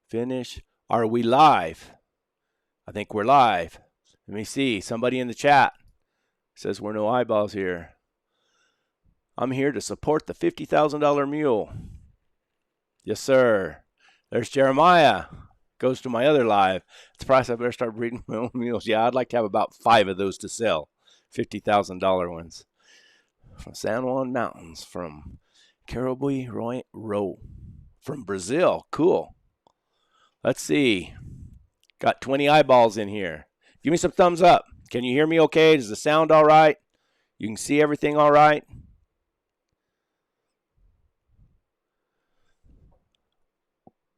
Finish. Are we live? I think we're live. Let me see. Somebody in the chat says we're no eyeballs here. I'm here to support the $50,000 mule. Yes, sir. There's Jeremiah. Goes to my other live. It's the price I better start breeding my own mules. Yeah, I'd like to have about 5 of those to sell. $50,000 ones. From San Juan Mountains, from Caribou Row, from Brazil. Cool. Let's see. Got 20 eyeballs in here. Give me some thumbs up. Can you hear me okay? Does the sound all right? You can see everything all right?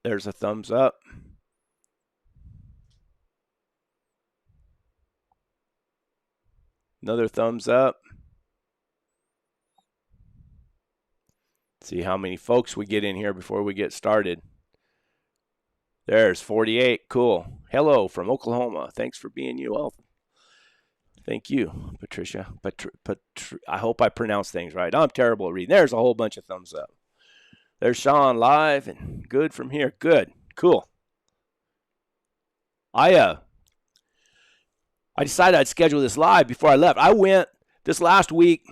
There's a thumbs up. Another thumbs up. See how many folks we get in here before we get started. There's 48. Cool. Hello from Oklahoma. Thanks for being you all. Thank you, Patricia. I hope I pronounced things right. I'm terrible at reading. There's a whole bunch of thumbs up. There's Sean live and good from here. Good. Cool. I decided I'd schedule this live before I left. I went this last week,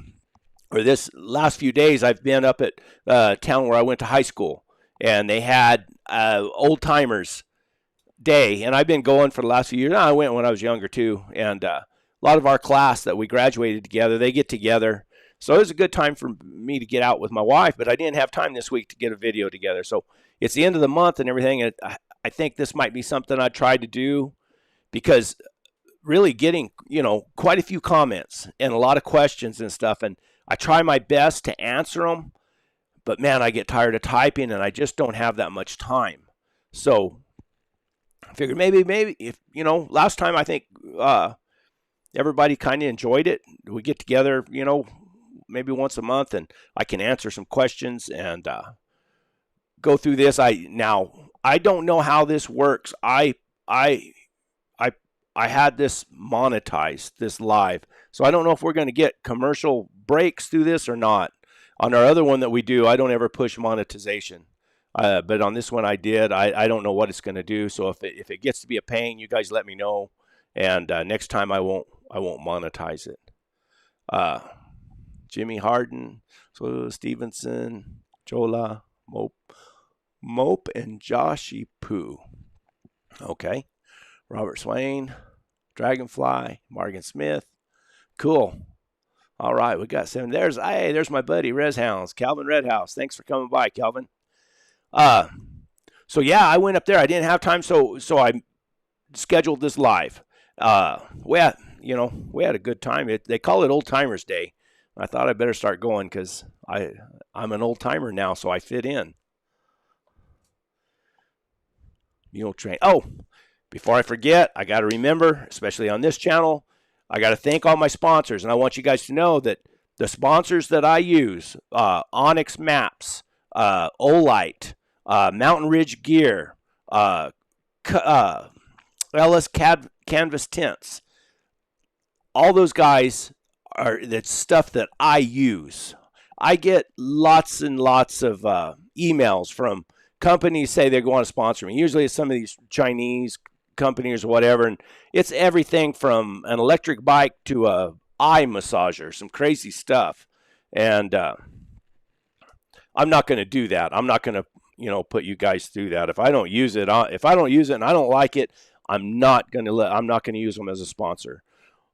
or this last few days, I've been up at town where I went to high school, and they had old timers day, and I've been going for the last few years. I went when I was younger too, and a lot of our class that we graduated together, they get together. So it was a good time for me to get out with my wife, but I didn't have time this week to get a video together. So it's the end of the month and everything, and I think this might be something I tried to do, because really getting, quite a few comments and a lot of questions and stuff, and I try my best to answer them, but man, I get tired of typing and I just don't have that much time. So I figured maybe if, last time I think everybody kind of enjoyed it. We get together, maybe once a month, and I can answer some questions and go through this. I don't know how this works. I had this monetized, this live. So I don't know if we're going to get commercial breaks through this or not. On our other one that we do, I don't ever push monetization. But on this one I did. I don't know what it's going to do. So if it gets to be a pain, you guys let me know. And next time I won't monetize it. Jimmy Harden, so Stevenson, Jola, Mope, and Joshy Poo. Okay. Robert Swain, Dragonfly, Morgan Smith. Cool. All right, we got 7. There's my buddy, Res Hounds, Calvin Redhouse. Thanks for coming by, Calvin. So yeah, I went up there. I didn't have time, so I scheduled this live. We had a good time. They call it Old Timers Day. I thought I better start going because I'm an old timer now, so I fit in. Mule train. Oh, before I forget, I got to remember, especially on this channel, I got to thank all my sponsors, and I want you guys to know that the sponsors that I use, OnX Maps, Olight, Mountain Ridge Gear, LS Canvas Tents, all those guys that's stuff that I use. I get lots and lots of emails from companies say they're going to sponsor me. Usually it's some of these Chinese companies or whatever, and it's everything from an electric bike to a eye massager, some crazy stuff. And I'm not going to do that. I'm not going to put you guys through that. If I don't use it, and I don't like it, I'm not going to use them as a sponsor.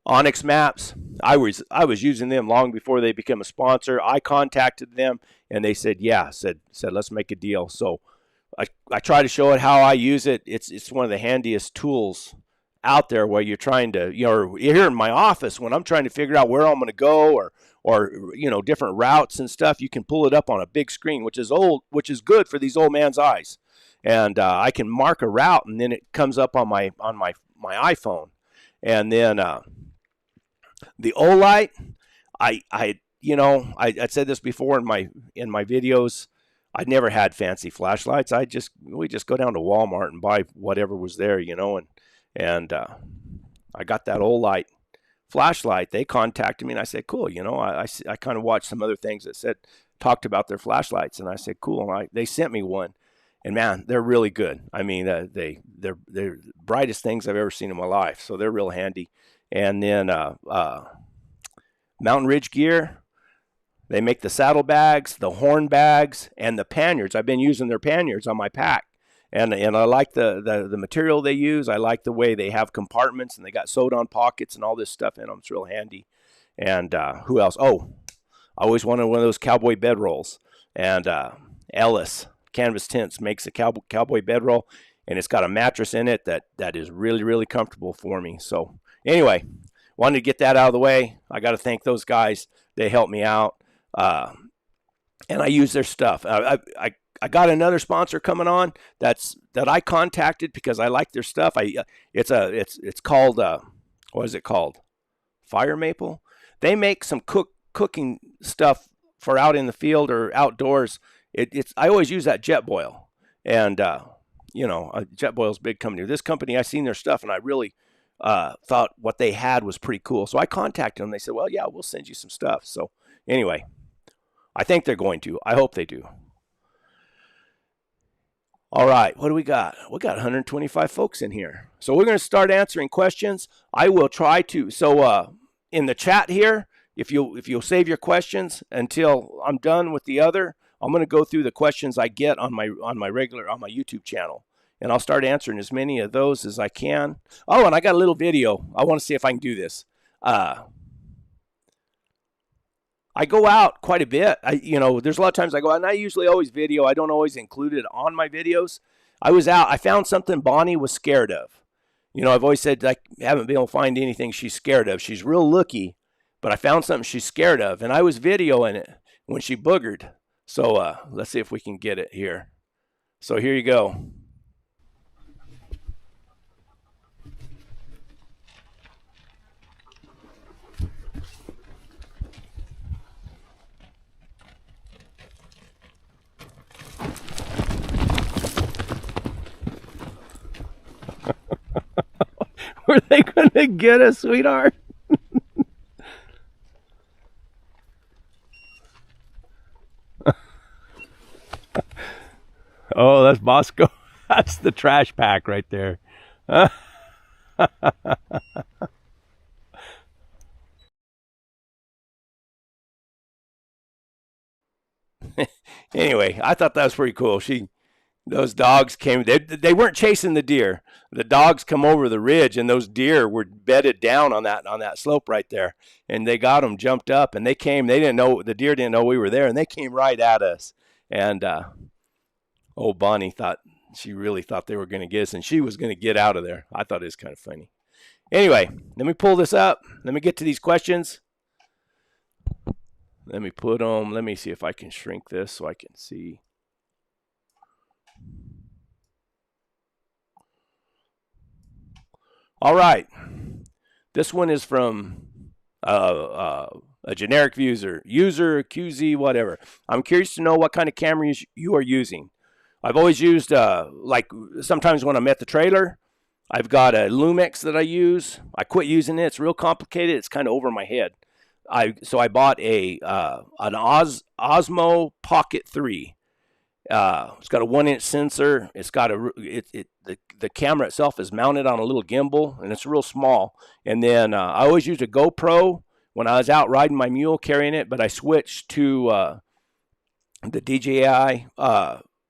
OnX Maps, I was using them long before they became a sponsor. I contacted them and they said let's make a deal. So I try to show it how I use it. It's one of the handiest tools out there where you're trying to, here in my office when I'm trying to figure out where I'm going to go or different routes and stuff, you can pull it up on a big screen, which is good for these old man's eyes. And I can mark a route and then it comes up on my iPhone. And then the Olight, I said this before in my videos. I never had fancy flashlights. We just go down to Walmart and buy whatever was there, and I got that Olight flashlight. They contacted me and I said, cool. I kind of watched some other things that talked about their flashlights, and I said, cool. And they sent me one, and man, they're really good. I mean, they're the brightest things I've ever seen in my life. So they're real handy. And then Mountain Ridge Gear, they make the saddlebags, the horn bags, and the panniers. I've been using their panniers on my pack. And I like the material they use. I like the way they have compartments, and they got sewed-on pockets and all this stuff in them. It's real handy. And who else? Oh, I always wanted one of those cowboy bedrolls. And Ellis Canvas Tents makes a cowboy bedroll, and it's got a mattress in it that is really, really comfortable for me. So anyway, wanted to get that out of the way. I got to thank those guys. They helped me out, and I use their stuff. I got another sponsor coming on that I contacted because I like their stuff. It's called what is it called? Fire Maple. They make some cooking stuff for out in the field or outdoors. I always use that Jetboil, and Jetboil's a big company. This company, I seen their stuff, and I really thought what they had was pretty cool. So I contacted them. They said, "Well, yeah, we'll send you some stuff." So anyway, I think they're going to. I hope they do. All right, what do we got? We got 125 folks in here. So we're going to start answering questions. I will try to. So in the chat here, if you'll save your questions until I'm done with the other, I'm going to go through the questions I get on my YouTube channel, and I'll start answering as many of those as I can. Oh, and I got a little video. I want to see if I can do this. I go out quite a bit. There's a lot of times I go out, and I usually always video. I don't always include it on my videos. I was out. I found something Bonnie was scared of. I've always said I haven't been able to find anything she's scared of. She's real looky, but I found something she's scared of, and I was videoing it when she boogered. So let's see if we can get it here. So here you go. Were they going to get us, sweetheart? Oh, that's Bosco. That's the trash pack right there. Anyway, I thought that was pretty cool. Those dogs came. They weren't chasing the deer. The dogs come over the ridge, and those deer were bedded down on that slope right there. And they got them jumped up, and they came. They didn't know, the deer didn't know we were there, and they came right at us. And old Bonnie she really thought they were going to get us, and she was going to get out of there. I thought it was kind of funny. Anyway, let me pull this up. Let me get to these questions. Let me see if I can shrink this so I can see. All right. This one is from a generic user QZ, whatever. I'm curious to know what kind of cameras you are using. I've always used, like sometimes when I'm at the trailer, I've got a Lumix that I use. I quit using it. It's real complicated. It's kind of over my head. So I bought an Osmo Pocket 3. It's got a 1-inch sensor. It's got the camera itself is mounted on a little gimbal, and it's real small. And then I always used a GoPro when I was out riding my mule carrying it, but I switched to the DJI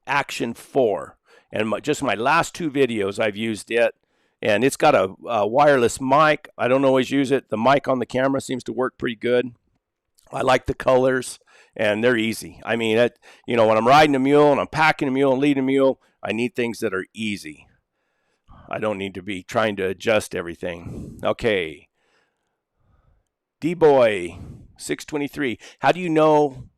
Action 4. And just my last two videos, I've used it. And it's got a wireless mic. I don't always use it. The mic on the camera seems to work pretty good. I like the colors, and they're easy. I mean, when I'm riding a mule and I'm packing a mule and leading a mule, I need things that are easy. I don't need to be trying to adjust everything. Okay. D-Boy 623. How do you know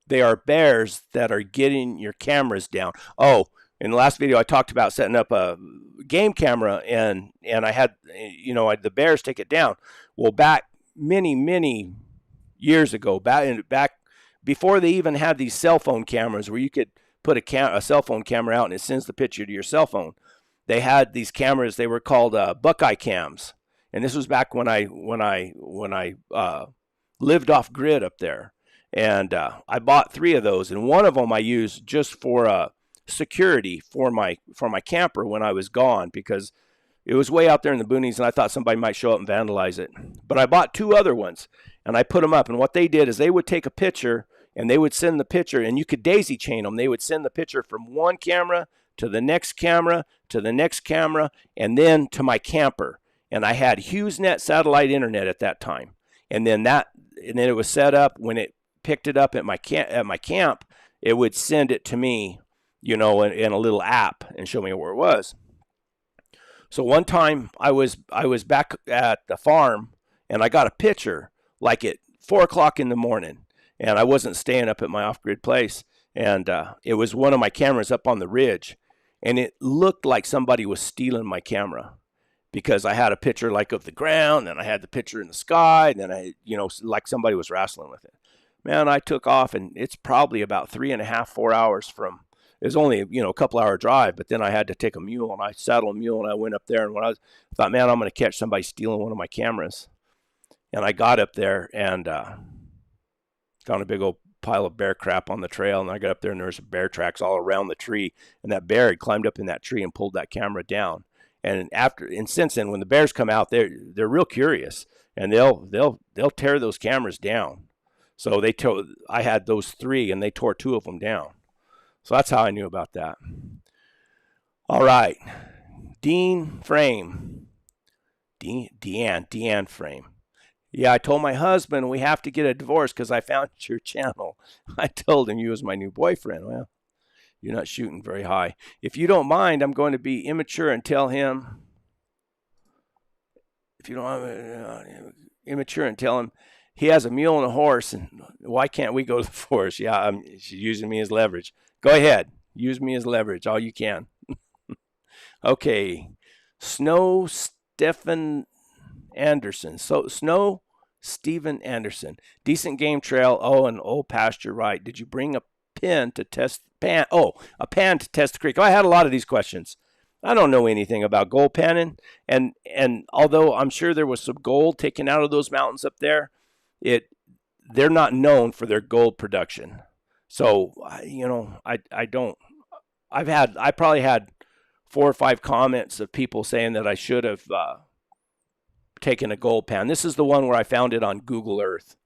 they are bears that are getting your cameras down? Oh, in the last video, I talked about setting up a game camera, and I had, the bears take it down. Well, back many years ago, back before they even had these cell phone cameras where you could put a cell phone camera out and it sends the picture to your cell phone, they had these cameras. They were called Buckeye cams, and this was back when I lived off grid up there, and I bought 3 of those, and one of them I used just for security for my camper when I was gone, because it was way out there in the boonies, and I thought somebody might show up and vandalize it. But I bought 2 other ones, and I put them up. And what they did is they would take a picture, and they would send the picture, and you could daisy chain them. They would send the picture from one camera to the next camera to the next camera, and then to my camper. And I had HughesNet satellite internet at that time. And then it was set up when it picked it up at my camp, it would send it to me, in a little app and show me where it was. So one time I was back at the farm, and I got a picture like at 4:00 in the morning, and I wasn't staying up at my off-grid place, and it was one of my cameras up on the ridge, and it looked like somebody was stealing my camera, because I had a picture like of the ground, and I had the picture in the sky, and then I, like somebody was wrestling with it. Man, I took off, and it's probably about 3.5, 4 hours from. It was only, a couple hour drive, but then I had to take a mule, and I saddled a mule, and I went up there, and I thought, man, I'm going to catch somebody stealing one of my cameras. And I got up there and found a big old pile of bear crap on the trail, and I got up there, and there was bear tracks all around the tree, and that bear had climbed up in that tree and pulled that camera down. And since then, when the bears come out, they're real curious, and they'll tear those cameras down. So I had those 3, and they tore 2 of them down. So that's how I knew about that. All right. Deanne Frame. Yeah, I told my husband we have to get a divorce because I found your channel. I told him you was my new boyfriend. Well, you're not shooting very high. If you don't mind, I'm going to be immature and tell him. If you don't immature and tell him he has a mule and a horse, and why can't we go to the forest? Yeah, she's using me as leverage. Go ahead. Use me as leverage all you can. Okay. Snow Stephen Anderson. Snow Stephen Anderson. Decent game trail. Oh, and old pasture right. Did you bring a pan to test the creek? Oh, I had a lot of these questions. I don't know anything about gold panning. And although I'm sure there was some gold taken out of those mountains up there, they're not known for their gold production. So, I probably had 4 or 5 comments of people saying that I should have taken a gold pan. This is the one where I found it on Google Earth,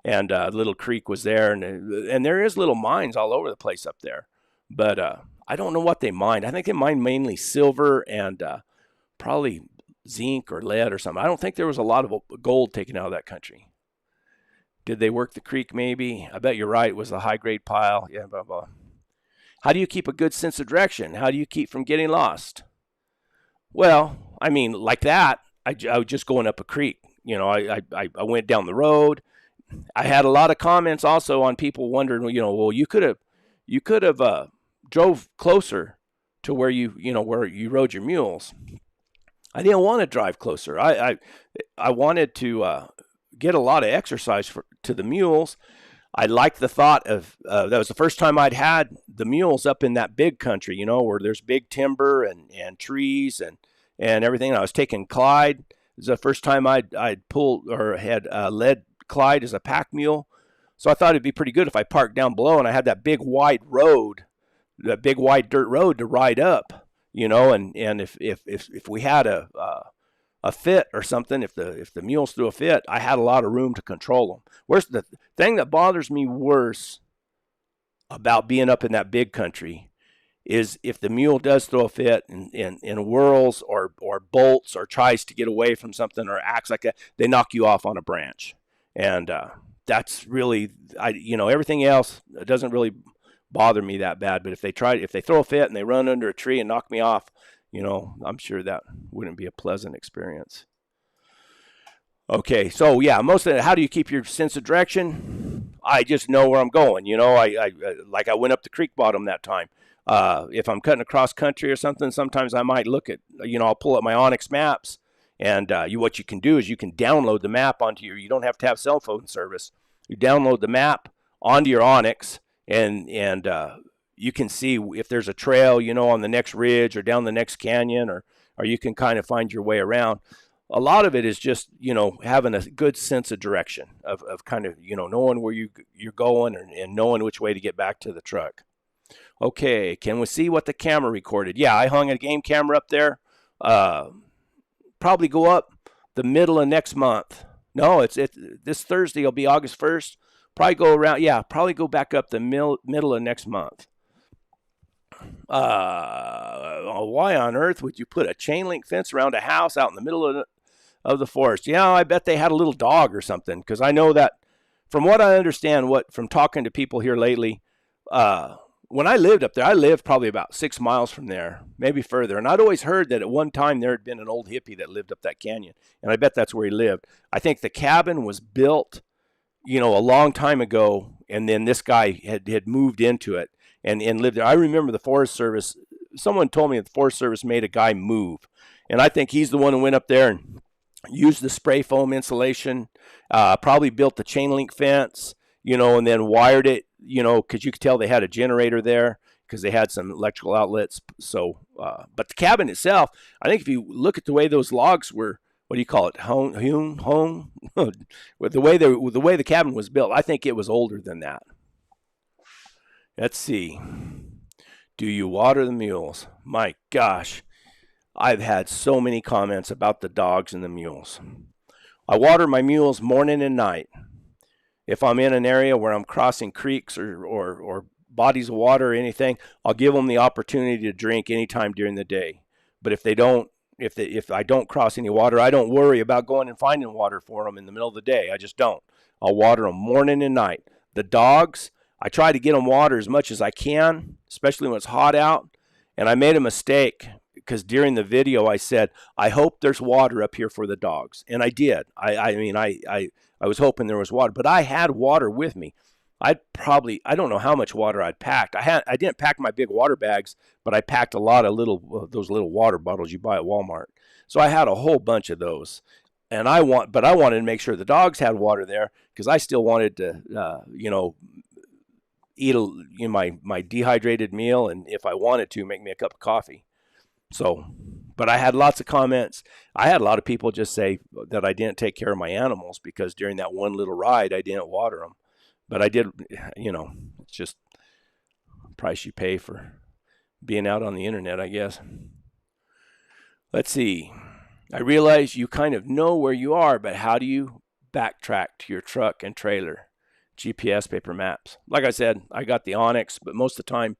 and Little Creek was there, and there is little mines all over the place up there. But I don't know what they mined. I think they mined mainly silver and probably zinc or lead or something. I don't think there was a lot of gold taken out of that country. Did they work the creek? Maybe. I bet you're right. It was a high-grade pile. Yeah, blah, blah. How do you keep a good sense of direction? How do you keep from getting lost? Well, I mean, like that, I was just going up a creek. I went down the road. I had a lot of comments also on people wondering, well, you could have drove closer to where where you rode your mules. I didn't want to drive closer. I wanted to get a lot of exercise to the mules. I liked the thought of that was the first time I'd had the mules up in that big country, where there's big timber and trees and everything. I was taking Clyde. It was the first time I'd pulled or had led Clyde as a pack mule. So I thought it'd be pretty good if I parked down below and I had that big wide road, that big wide dirt road to ride up, and if we had a fit or something, if the mules threw a fit, I had a lot of room to control them. Where's the thing that bothers me worse about being up in that big country is if the mule does throw a fit and whirls or bolts or tries to get away from something or acts like that, they knock you off on a branch. And that's really, everything else doesn't really bother me that bad. But if they throw a fit and they run under a tree and knock me off, I'm sure that wouldn't be a pleasant experience. Okay, so yeah, most of it, how do you keep your sense of direction? I just know where I'm going. I went up the creek bottom that time. If I'm cutting across country or something, sometimes I might look at, I'll pull up my OnX Maps, and what you can do is you can download the map you don't have to have cell phone service. You download the map onto your OnX, and you can see if there's a trail, on the next ridge or down the next canyon, or you can kind of find your way around. A lot of it is just, having a good sense of direction of kind of, knowing where you're going and knowing which way to get back to the truck. Okay, can we see what the camera recorded? Yeah, I hung a game camera up there. Probably go up the middle of next month. No, this Thursday will be August 1st. Probably go around, yeah, probably go back up the middle of next month. Why on earth would you put a chain link fence around a house out in the middle of the forest? Yeah, I bet they had a little dog or something, because I know that from what I understand, from talking to people here lately, when I lived up there, I lived probably about 6 miles from there, maybe further. And I'd always heard that at one time there had been an old hippie that lived up that canyon. And I bet that's where he lived. I think the cabin was built, a long time ago. And then this guy had moved into it and lived there. I remember the Forest Service, someone told me that the Forest Service made a guy move. And I think he's the one who went up there and used the spray foam insulation, probably built the chain link fence, and then wired it, because you could tell they had a generator there because they had some electrical outlets. So, but the cabin itself, I think if you look at the way those logs were, what do you call it? Home, with the way the cabin was built, I think it was older than that. Let's see. Do you water the mules? My gosh, I've had so many comments about the dogs and the mules. I water my mules morning and night. If I'm in an area where I'm crossing creeks or bodies of water or anything, I'll give them the opportunity to drink anytime during the day. But if I don't cross any water, I don't worry about going and finding water for them in the middle of the day. I just don't. I'll water them morning and night. The dogs, I try to get them water as much as I can, especially when it's hot out. And I made a mistake because during the video I said, I hope there's water up here for the dogs. And I did. I was hoping there was water, but I had water with me. I don't know how much water I'd packed. I didn't pack my big water bags, but I packed a lot of those little water bottles you buy at Walmart. So I had a whole bunch of those. And I wanted to make sure the dogs had water there because I still wanted to, eat my dehydrated meal, and if I wanted to, make me a cup of coffee. So, but I had lots of comments. I had a lot of people just say that I didn't take care of my animals because during that one little ride, I didn't water them. But I did, it's just the price you pay for being out on the internet, I guess. Let's see. I realize you kind of know where you are, but how do you backtrack to your truck and trailer? GPS, paper maps. Like I said, I got the OnX, but most of the time,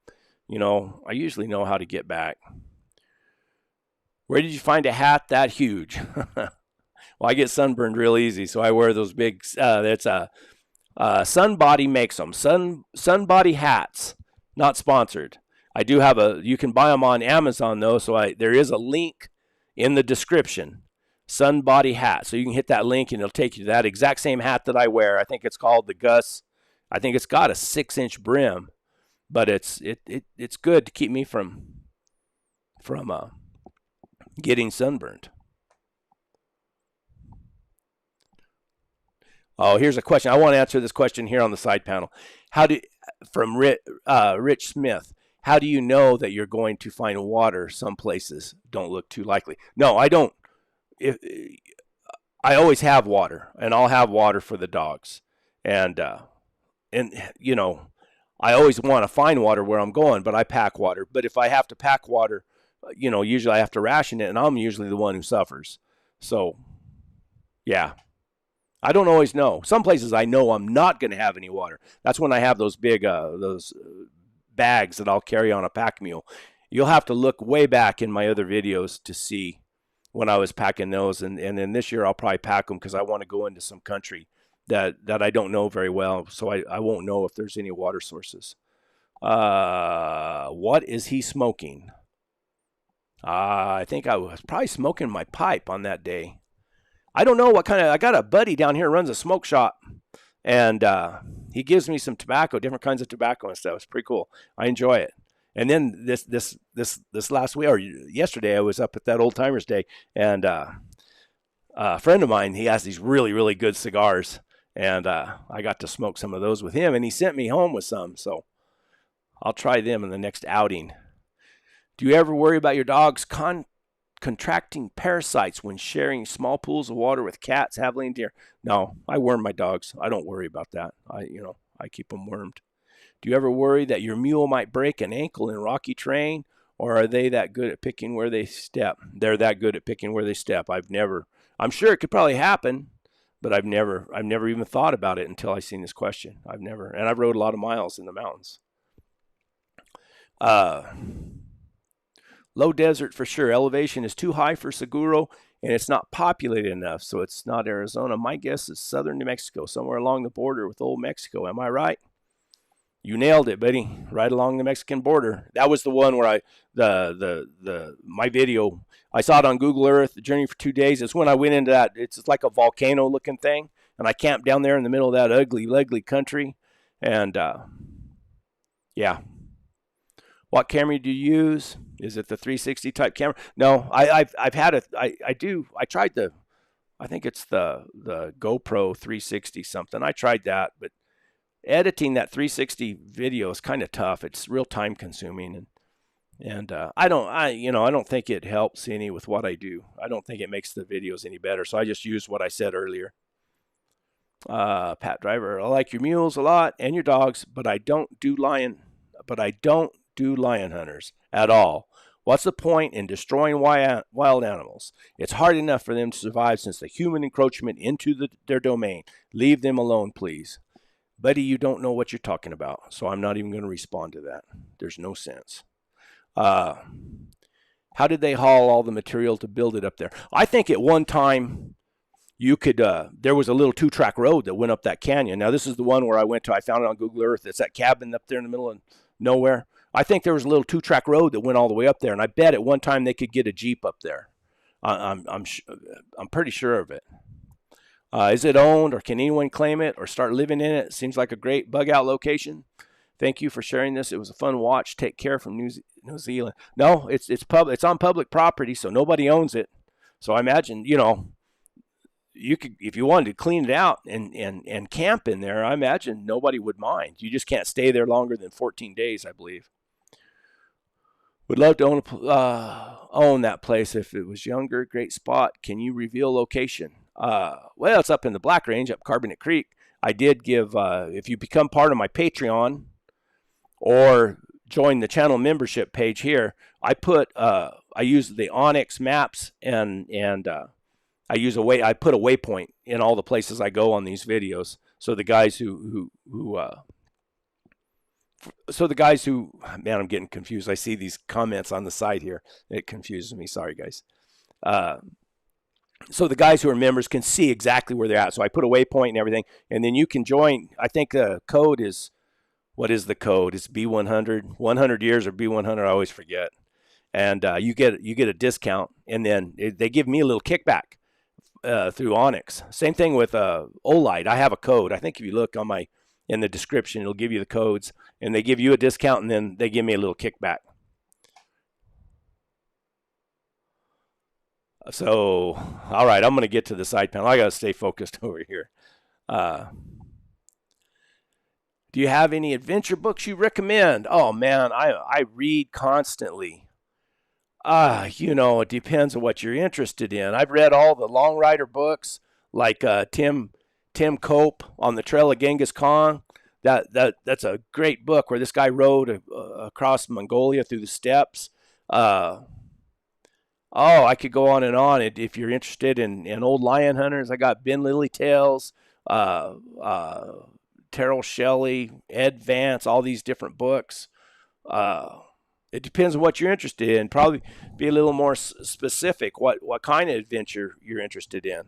I usually know how to get back. Where did you find a hat that huge? Well, I get sunburned real easy, so I wear those big, Sunbody makes them. Sunbody hats, not sponsored. I do have you can buy them on Amazon though, so there is a link in the description. Sunbody hat. So you can hit that link and it'll take you to that exact same hat that I wear. I think it's called the Gus. I think it's got a 6-inch brim, but it's good to keep me from getting sunburned. Oh, here's a question. I want to answer this question here on the side panel. From Rich Smith. How do you know that you're going to find water? Some places don't look too likely. No, I don't. I always have water, and I'll have water for the dogs. And I always want to find water where I'm going, but I pack water. But if I have to pack water, usually I have to ration it, and I'm usually the one who suffers. So, yeah. I don't always know. Some places I know I'm not going to have any water. That's when I have those big bags that I'll carry on a pack mule. You'll have to look way back in my other videos to see when I was packing those. And then this year I'll probably pack them because I want to go into some country that I don't know very well. So I won't know if there's any water sources. What is he smoking? I think I was probably smoking my pipe on that day. I don't know what kind of, I got a buddy down here who runs a smoke shop, and he gives me some tobacco, different kinds of tobacco and stuff. It's pretty cool. I enjoy it. And then this last week or yesterday, I was up at that Old Timers Day, and a friend of mine, he has these really, really good cigars, and I got to smoke some of those with him, and he sent me home with some, so I'll try them in the next outing. Do you ever worry about your dog's contracting parasites when sharing small pools of water with cats, javelin, deer? No, I worm my dogs. I don't worry about that. I keep them wormed. Do you ever worry that your mule might break an ankle in rocky terrain, or are they that good at picking where they step? They're that good at picking where they step. I'm sure it could probably happen, but I've never even thought about it until I seen this question. And I've rode a lot of miles in the mountains. Low desert for sure. Elevation is too high for Seguro, and it's not populated enough, so it's not Arizona. My guess is southern New Mexico, somewhere along the border with old Mexico. Am I right? You nailed it, buddy. Right along the Mexican border. That was the one where my video, I saw it on Google Earth, the journey for 2 days. It's when I went into that, it's like a volcano looking thing, and I camped down there in the middle of that ugly country. And yeah. What camera do you use? Is it the 360 type camera? No, I think it's the GoPro 360 something. I tried that, but editing that 360 video is kind of tough. It's real time consuming, and I don't think it helps any with what I do. I don't think it makes the videos any better. So I just use what I said earlier. Pat Driver, I like your mules a lot and your dogs, but I don't do lion hunters at all. What's the point in destroying wild animals? It's hard enough for them to survive since the human encroachment into their domain. Leave them alone, please. Buddy, you don't know what you're talking about, so I'm not even going to respond to that. There's no sense. How did they haul all the material to build it up there? I think at one time you could, there was a little 2-track road that went up that canyon. Now, this is the one where I went to. I found it on Google Earth. It's that cabin up there in the middle of nowhere. I think there was a little 2-track road that went all the way up there, and I bet at one time they could get a Jeep up there. I'm pretty sure of it. Is it owned, or can anyone claim it or start living in it? Seems like a great bug out location. Thank you for sharing this. It was a fun watch. Take care from New Zealand. No, it's on public property, so nobody owns it. So I imagine, you could, if you wanted to clean it out and camp in there, I imagine nobody would mind. You just can't stay there longer than 14 days, I believe. Would love to own that place if it was younger. Great spot. Can you reveal location? Well, it's up in the Black Range, up Carbonate Creek. I did give, if you become part of my Patreon or join the channel membership page here, I use the OnX Maps and I put a waypoint in all the places I go on these videos. So the guys who man, I'm getting confused. I see these comments on the side here. It confuses me. Sorry, guys. So the guys who are members can see exactly where they're at. So I put a waypoint and everything, and then you can join. I think the code is, what is the code? It's B100, 100 years or B100. I always forget. And you get a discount, and then they give me a little kickback through OnX. Same thing with Olight. I have a code. I think if you look in the description, it'll give you the codes, and they give you a discount, and then they give me a little kickback. So, all right, I'm going to get to the side panel. I got to stay focused over here. Do you have any adventure books you recommend? Oh, man, I read constantly. It depends on what you're interested in. I've read all the long rider books, like Tim Cope on the Trail of Genghis Khan. That's a great book where this guy rode across Mongolia through the steppes. I could go on and on. If you're interested in old lion hunters, I got Ben Lilly Tales, Terrell Shelley, Ed Vance, all these different books. It depends on what you're interested in. Probably be a little more specific what kind of adventure you're interested in.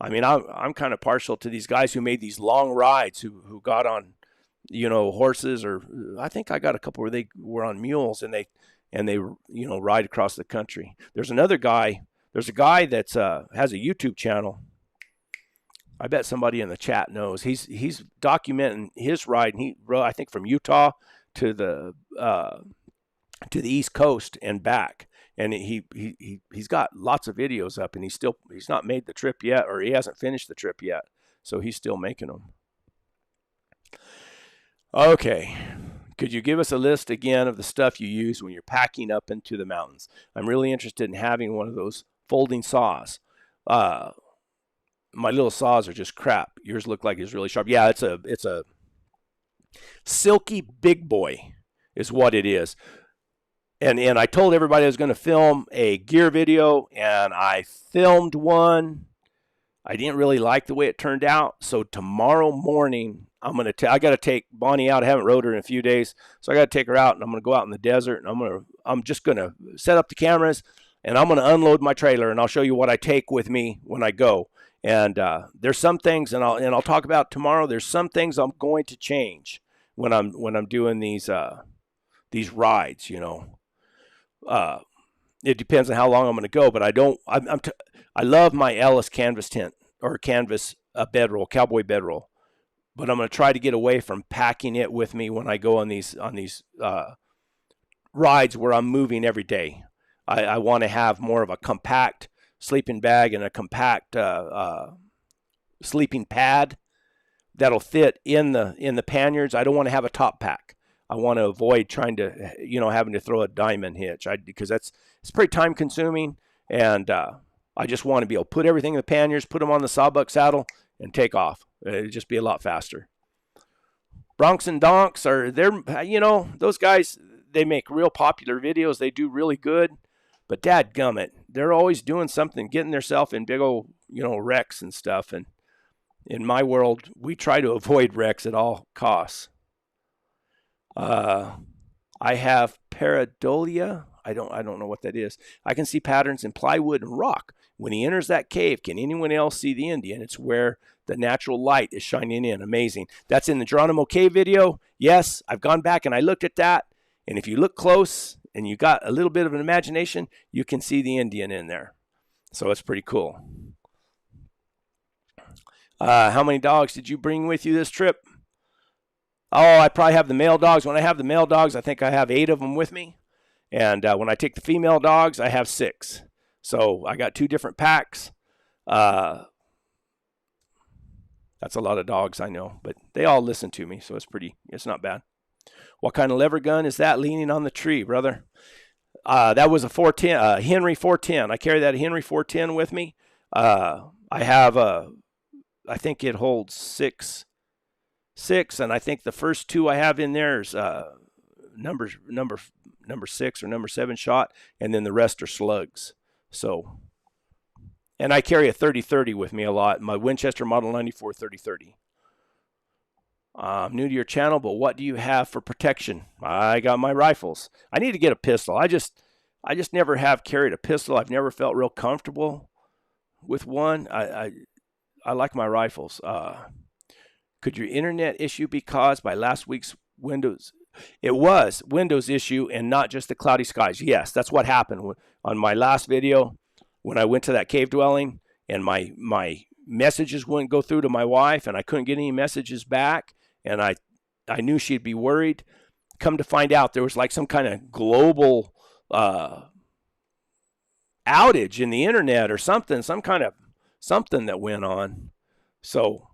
I mean, I'm kind of partial to these guys who made these long rides, who got on, horses, or I think I got a couple where they were on mules and they ride across the country. There's a guy that's has a YouTube channel. I bet somebody in the chat knows. He's documenting his ride, and he rode, I think, from Utah to the East Coast and back. And he's got lots of videos up, and he's not made the trip yet, or he hasn't finished the trip yet. So he's still making them. Okay. Could you give us a list again of the stuff you use when you're packing up into the mountains? I'm really interested in having one of those folding saws. My little saws are just crap. Yours look like it's really sharp. Yeah, it's a Silky big boy is what it is. And I told everybody I was going to film a gear video, and I filmed one. I didn't really like the way it turned out, so tomorrow morning I got to take Bonnie out. I haven't rode her in a few days, so I got to take her out, and I'm going to go out in the desert, and I'm just going to set up the cameras, and I'm going to unload my trailer, and I'll show you what I take with me when I go. And there's some things, and I'll talk about tomorrow. There's some things I'm going to change when I'm doing these rides. You know, it depends on how long I'm going to go, but I love my Ellis canvas tent or canvas bedroll, cowboy bedroll, but I'm going to try to get away from packing it with me when I go on these rides where I'm moving every day. I want to have more of a compact sleeping bag and a compact sleeping pad that'll fit in the panniers. I don't want to have a top pack. I want to avoid trying to, having to throw a diamond hitch because it's pretty time consuming, and I just want to be able to put everything in the panniers, put them on the sawbuck saddle, and take off. It'd just be a lot faster. Bronx and Donks those guys, they make real popular videos. They do really good, but dadgummit, they're always doing something, getting themselves in big old, wrecks and stuff. And in my world, we try to avoid wrecks at all costs. I have pareidolia. I don't know what that is. I can see patterns in plywood and rock. When he enters that cave, can anyone else see the Indian? It's where the natural light is shining in. Amazing. That's in the Geronimo Cave video. Yes, I've gone back and I looked at that. And if you look close and you got a little bit of an imagination, you can see the Indian in there. So it's pretty cool. How many dogs did you bring with you this trip? Oh, I probably have the male dogs. When I have the male dogs, I think I have 8 of them with me. And when I take the female dogs, I have 6. So I got 2 different packs. That's a lot of dogs, I know, but they all listen to me, so it's not bad. What kind of lever gun is that leaning on the tree, brother? That was a 410, Henry 410. I carry that Henry 410 with me. I have I think it holds 6, and I think the first 2 I have in there is number 6 or number 7 shot, and then the rest are slugs. So, and I carry a 30-30 with me a lot. My Winchester Model 94 30-30. I'm new to your channel, but what do you have for protection? I got my rifles. I need to get a pistol. I just never have carried a pistol. I've never felt real comfortable with one. I like my rifles. Could your internet issue be caused by last week's Windows? It was Windows issue and not just the cloudy skies. Yes, that's what happened on my last video when I went to that cave dwelling and my messages wouldn't go through to my wife and I couldn't get any messages back, and I knew she'd be worried. Come to find out, there was like some kind of global outage in the internet or something, something that went on. So,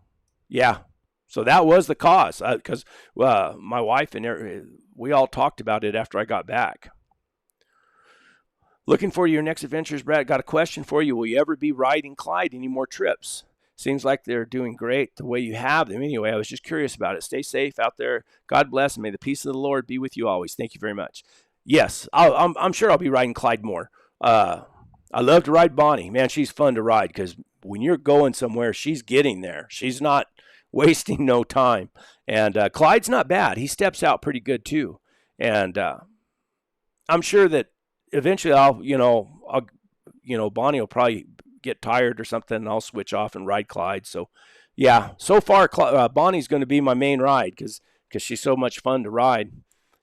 yeah. So that was the cause, because my wife and we all talked about it after I got back. Looking for your next adventures, Brad. Got a question for you. Will you ever be riding Clyde any more trips? Seems like they're doing great the way you have them. Anyway, I was just curious about it. Stay safe out there. God bless, and may the peace of the Lord be with you always. Thank you very much. Yes, I'm sure I'll be riding Clyde more. I love to ride Bonnie. Man, she's fun to ride because when you're going somewhere, she's getting there. She's not wasting no time. And Clyde's not bad. He steps out pretty good too. And I'm sure that eventually Bonnie will probably get tired or something, and I'll switch off and ride Clyde. So yeah, so far Bonnie's going to be my main ride because she's so much fun to ride.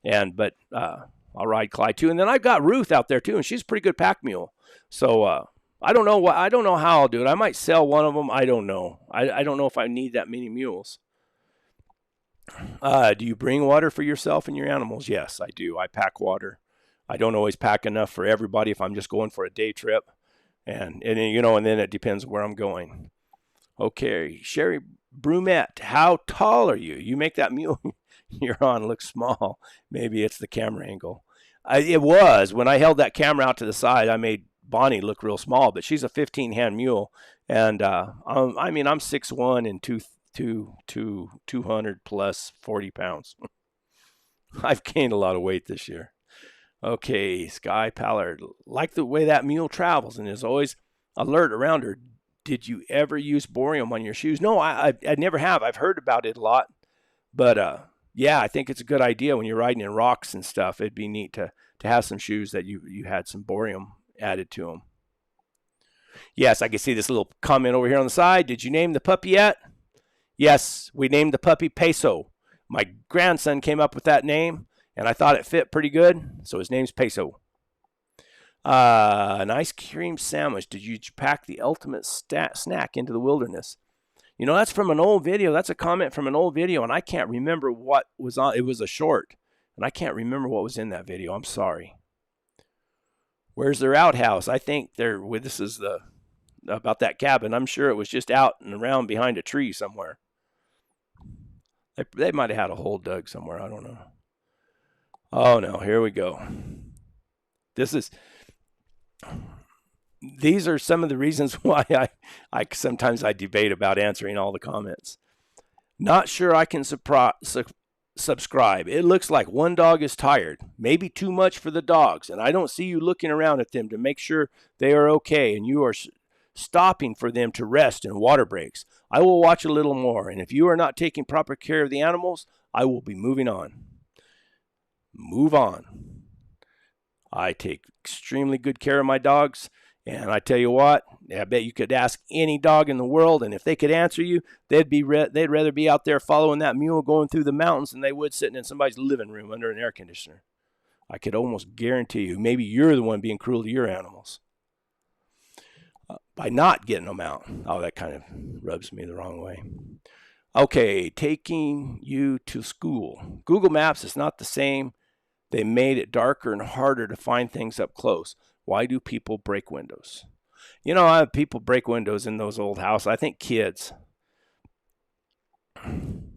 But I'll ride Clyde too. And then I've got Ruth out there too, and she's a pretty good pack mule. So I don't know how I'll do it. I might sell one of them. I don't know. I don't know if I need that many mules. Do you bring water for yourself and your animals? Yes, I do. I pack water. I don't always pack enough for everybody if I'm just going for a day trip. And then it depends where I'm going. Okay, Sherry Brumette, how tall are you? You make that mule you're on look small. Maybe it's the camera angle. It was. When I held that camera out to the side, I made Bonnie look real small, but she's a 15-hand mule. And I'm 6'1" and 200 plus 40 pounds. I've gained a lot of weight this year. Okay, Sky Pallard. Like the way that mule travels and is always alert around her. Did you ever use borium on your shoes? No, I never have. I've heard about it a lot. But yeah, I think it's a good idea when you're riding in rocks and stuff. It'd be neat to have some shoes that you had some borium added to them. Yes, I can see this little comment over here on the side. Did you name the puppy yet? Yes, we named the puppy Peso. My grandson came up with that name, and I thought it fit pretty good, so his name's Peso. An ice cream sandwich. Did you pack the ultimate snack into the wilderness? You know, that's from an old video. That's a comment from an old video, and I can't remember what was on. It was a short, and I can't remember what was in that video. I'm sorry. Where's their outhouse? I think this is about that cabin. I'm sure it was just out and around behind a tree somewhere. They might have had a hole dug somewhere. I don't know. Oh, no. Here we go. These are some of the reasons why I sometimes debate about answering all the comments. Not sure I can subscribe. It looks like one dog is tired, maybe too much for the dogs, and I don't see you looking around at them to make sure they are okay, and you are stopping for them to rest and water breaks. I will watch a little more, and if you are not taking proper care of the animals, I will be moving on. Move on. I take extremely good care of my dogs, and I tell you what, I bet you could ask any dog in the world, and if they could answer you, they'd rather be out there following that mule going through the mountains than they would sitting in somebody's living room under an air conditioner. I could almost guarantee you, maybe you're the one being cruel to your animals by not getting them out. Oh, that kind of rubs me the wrong way. Okay, taking you to school. Google Maps is not the same. They made it darker and harder to find things up close. Why do people break windows? You know, people break windows in those old houses. I think kids.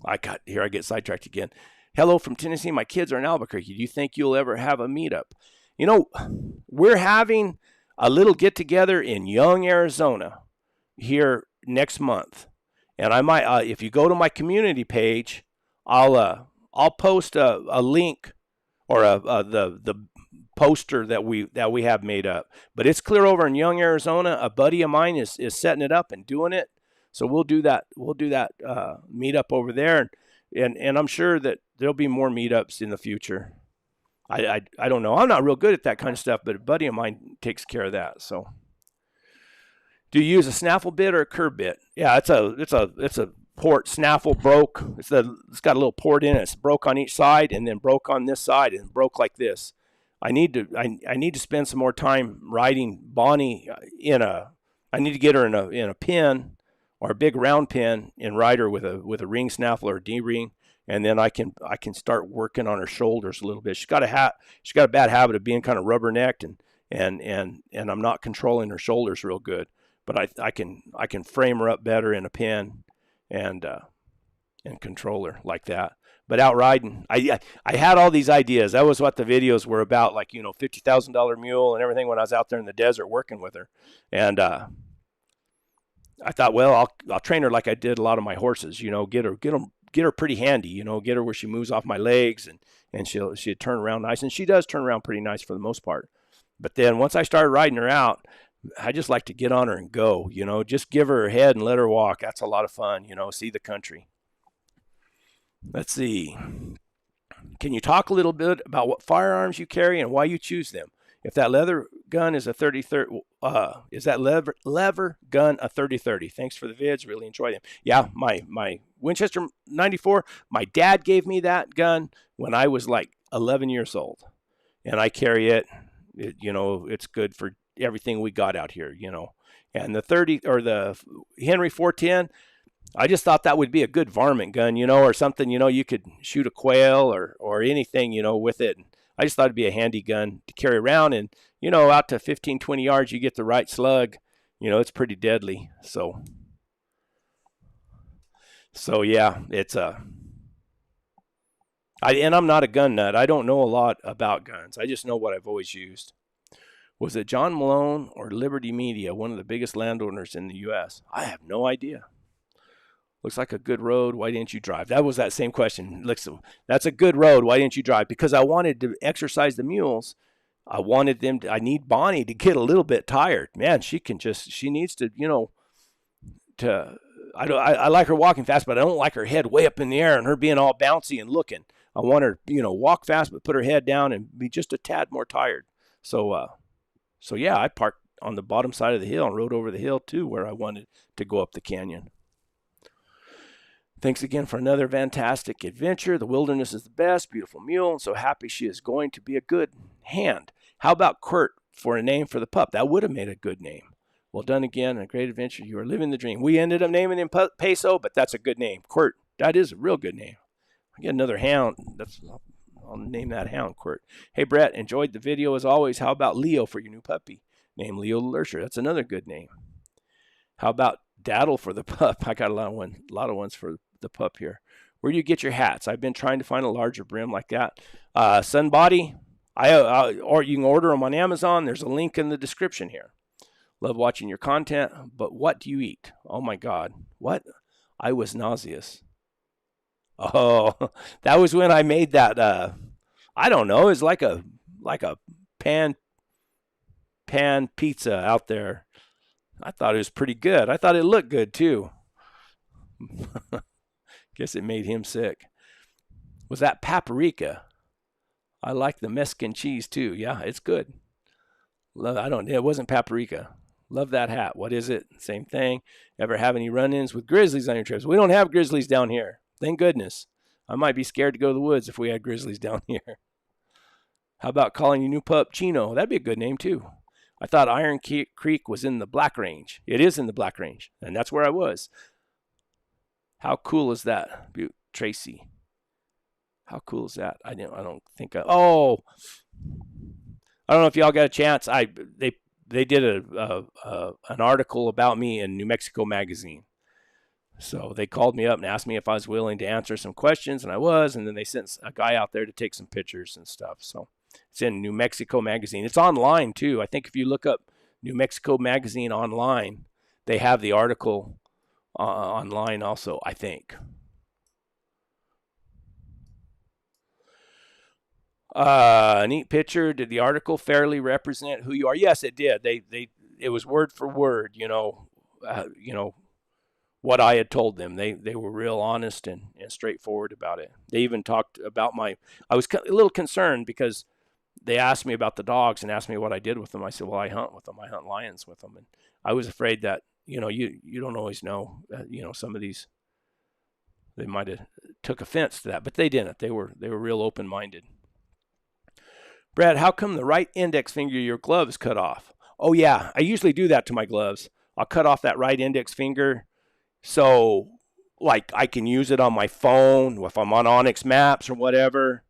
I get sidetracked again. Hello from Tennessee. My kids are in Albuquerque. Do you think you'll ever have a meetup? You know, we're having a little get-together in Young, Arizona here next month. And I might, if you go to my community page, I'll post a link or the poster that we have made up. But it's clear over in Young, Arizona. A buddy of mine is setting it up and doing it. So we'll do that meetup over there, and I'm sure that there'll be more meetups in the future. I don't know. I'm not real good at that kind of stuff, but a buddy of mine takes care of that. So, do you use a snaffle bit or a curb bit? Yeah, it's a port. Snaffle broke. It's got a little port in it. It's broke on each side, and then broke on this side, and broke like this. I need to spend some more time riding Bonnie I need to get her in a pin or a big round pin and ride her with a ring snaffle or a D-ring, and then I can start working on her shoulders a little bit. She's got a bad habit of being kind of rubbernecked, and I'm not controlling her shoulders real good. But I can frame her up better in a pin and control her like that. But out riding, I had all these ideas. That was what the videos were about, like, $50,000 mule and everything when I was out there in the desert working with her. And I thought, well, I'll train her like I did a lot of my horses. Get her pretty handy. Get her where she moves off my legs, and she'll turn around nice. And she does turn around pretty nice for the most part. But then once I started riding her out, I just like to get on her and go. Just give her head and let her walk. That's a lot of fun. See the country. Let's see. Can you talk a little bit about what firearms you carry and why you choose them? If that leather gun is a 30-30, is that lever gun a 30-30? Thanks for the vids. Really enjoy them. Yeah, my Winchester 94, my dad gave me that gun when I was like 11 years old. And I carry it. It's good for everything we got out here, And the 30 or the Henry 410, I just thought that would be a good varmint gun, or something, you could shoot a quail or anything, with it. I just thought it'd be a handy gun to carry around, and, out to 15, 20 yards, you get the right slug, it's pretty deadly. So yeah, I'm not a gun nut. I don't know a lot about guns. I just know what I've always used. Was it John Malone or Liberty Media, one of the biggest landowners in the U.S.? I have no idea. Looks like a good road. Why didn't you drive? That was that same question. That's a good road. Why didn't you drive? Because I wanted to exercise the mules. I wanted them to, I need Bonnie to get a little bit tired. Man, she needs to, I like her walking fast, but I don't like her head way up in the air and her being all bouncy and looking. I want her, walk fast, but put her head down and be just a tad more tired. So yeah, I parked on the bottom side of the hill and rode over the hill too, where I wanted to go up the canyon. Thanks again for another fantastic adventure. The wilderness is the best. Beautiful mule. And so happy she is going to be a good hand. How about Kurt for a name for the pup? That would have made a good name. Well done again. A great adventure. You are living the dream. We ended up naming him Peso, but that's a good name. Kurt. That is a real good name. I get another hound. I'll name that hound Kurt. Hey, Brett. Enjoyed the video as always. How about Leo for your new puppy? Name Leo Lurcher. That's another good name. How about Daddle for the pup? I got a lot of ones for the pup here. Where do you get your hats? I've been trying to find a larger brim like that. Sunbody, or you can order them on Amazon. There's a link in the description here. Love watching your content, but what do you eat? Oh my God, what? I was nauseous. Oh, that was when I made that. I don't know. It's like a pan pizza out there. I thought it was pretty good. I thought it looked good too. Guess it made him sick. Was that paprika? I like the Mexican cheese too. Yeah, it's good. It wasn't paprika. Love that hat. What is it? Same thing. Ever have any run-ins with grizzlies on your trips? We don't have grizzlies down here. Thank goodness. I might be scared to go to the woods if we had grizzlies down here. How about calling your new pup Chino? That'd be a good name too. I thought Iron Creek was in the Black Range. It is in the Black Range, and that's where I was. How cool is that, Tracy? How cool is that? I don't know if y'all got a chance. They did an article about me in New Mexico Magazine. So they called me up and asked me if I was willing to answer some questions, and I was. And then they sent a guy out there to take some pictures and stuff. So it's in New Mexico Magazine. It's online too. I think if you look up New Mexico Magazine online, they have the article online also, I think. A neat picture. Did the article fairly represent who you are? Yes, it did. It was word for word, what I had told them. They were real honest and straightforward about it. They even talked about I was a little concerned because they asked me about the dogs and asked me what I did with them. I said, well, I hunt with them. I hunt lions with them. And I was afraid that, you don't always know, some of these, they might have took offense to that, but they didn't. They were real open-minded. Brad, how come the right index finger of your glove is cut off? Oh yeah, I usually do that to my gloves. I'll cut off that right index finger so like I can use it on my phone if I'm on OnX Maps or whatever.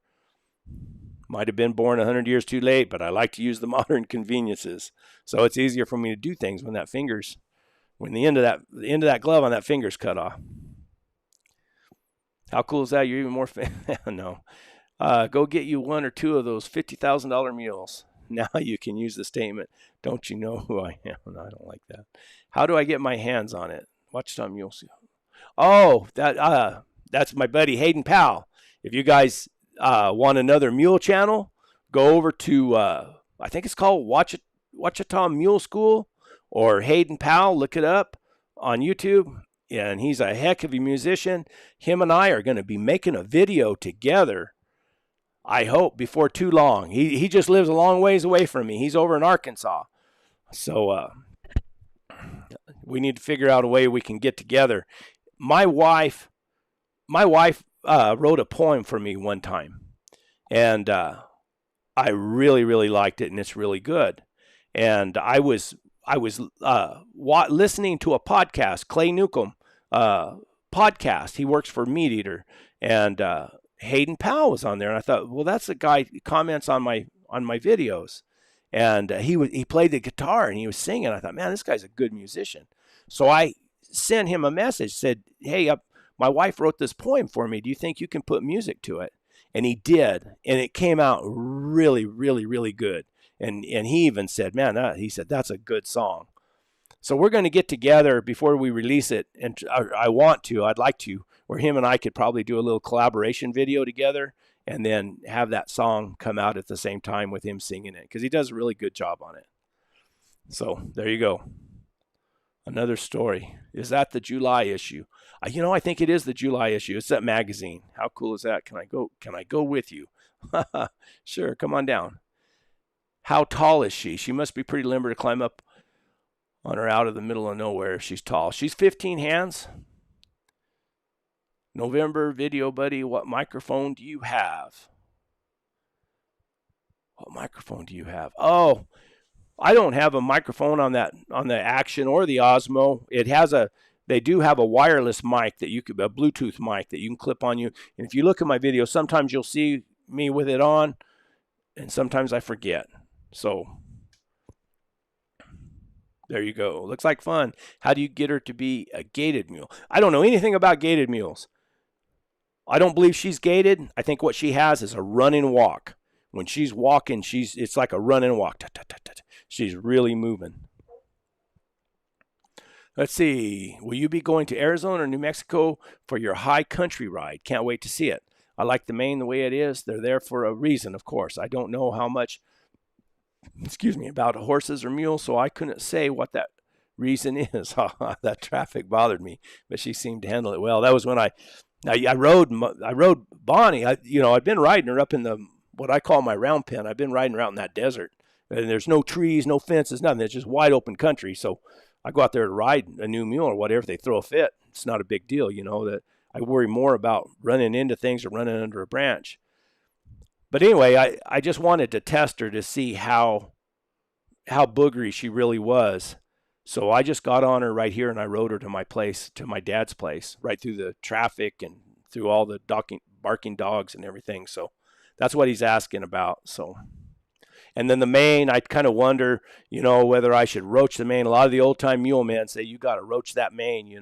Might have been born 100 years too late, but I like to use the modern conveniences. So it's easier for me to do things when the end of that glove on that finger's cut off. How cool is that? You're even more no. Go get you one or two of those $50,000 mules. Now you can use the statement, don't you know who I am? No, I don't like that. How do I get my hands on it? Watch some mules. Oh, that's my buddy Hayden Powell. If you guys want another mule channel, go over to, I think it's called Ouachita Mule School or Hayden Powell. Look it up on YouTube. Yeah, and he's a heck of a musician. Him and I are going to be making a video together, I hope, before too long. He just lives a long ways away from me. He's over in Arkansas. So we need to figure out a way we can get together. My wife wrote a poem for me one time, and I really, really liked it, and it's really good. And I was listening to a podcast, Clay Newcomb podcast. He works for Meat Eater, and Hayden Powell was on there, and I thought, well, that's the guy who comments on my videos. And he played the guitar and he was singing. I thought, man, this guy's a good musician. So I sent him a message, said, hey, my wife wrote this poem for me. Do you think you can put music to it? And he did, and it came out really, really, really good. And he even said, man, he said, that's a good song. So we're going to get together before we release it, and I'd like to, where him and I could probably do a little collaboration video together, and then have that song come out at the same time with him singing it, because he does a really good job on it. So there you go. Another story. Is that the July issue? I think it is the July issue. It's that magazine. How cool is that? Can I go with you? Sure, come on down. How tall is she? She must be pretty limber to climb up on her out of the middle of nowhere if she's tall. She's 15 hands. November video buddy, what microphone do you have? What microphone do you have? Oh, I don't have a microphone on the Action or the Osmo. They do have a wireless mic a Bluetooth mic that you can clip on you. And if you look at my video, sometimes you'll see me with it on, and sometimes I forget. So there you go. Looks like fun. How do you get her to be a gated mule? I don't know anything about gated mules. I don't believe she's gated. I think what she has is a run and walk. When she's walking, it's like a run and walk. She's really moving. Let's see. Will you be going to Arizona or New Mexico for your high country ride? Can't wait to see it. I like the Maine the way it is. They're there for a reason, of course. I don't know how much about horses or mules, so I couldn't say what that reason is. That traffic bothered me, but she seemed to handle it well. That was when I rode Bonnie. I'd been riding her up in what I call my round pen. I've been riding her out in that desert, and there's no trees, no fences, nothing. It's just wide open country. So I go out there to ride a new mule or whatever. If they throw a fit, it's not a big deal. That I worry more about running into things or running under a branch. But anyway, I just wanted to test her to see how boogery she really was. So I just got on her right here and I rode her to my place, to my dad's place, right through the traffic and through all the barking dogs and everything. So that's what he's asking about. So, and then the mane, I kind of wonder, whether I should roach the mane. A lot of the old time mule men say you got to roach that mane,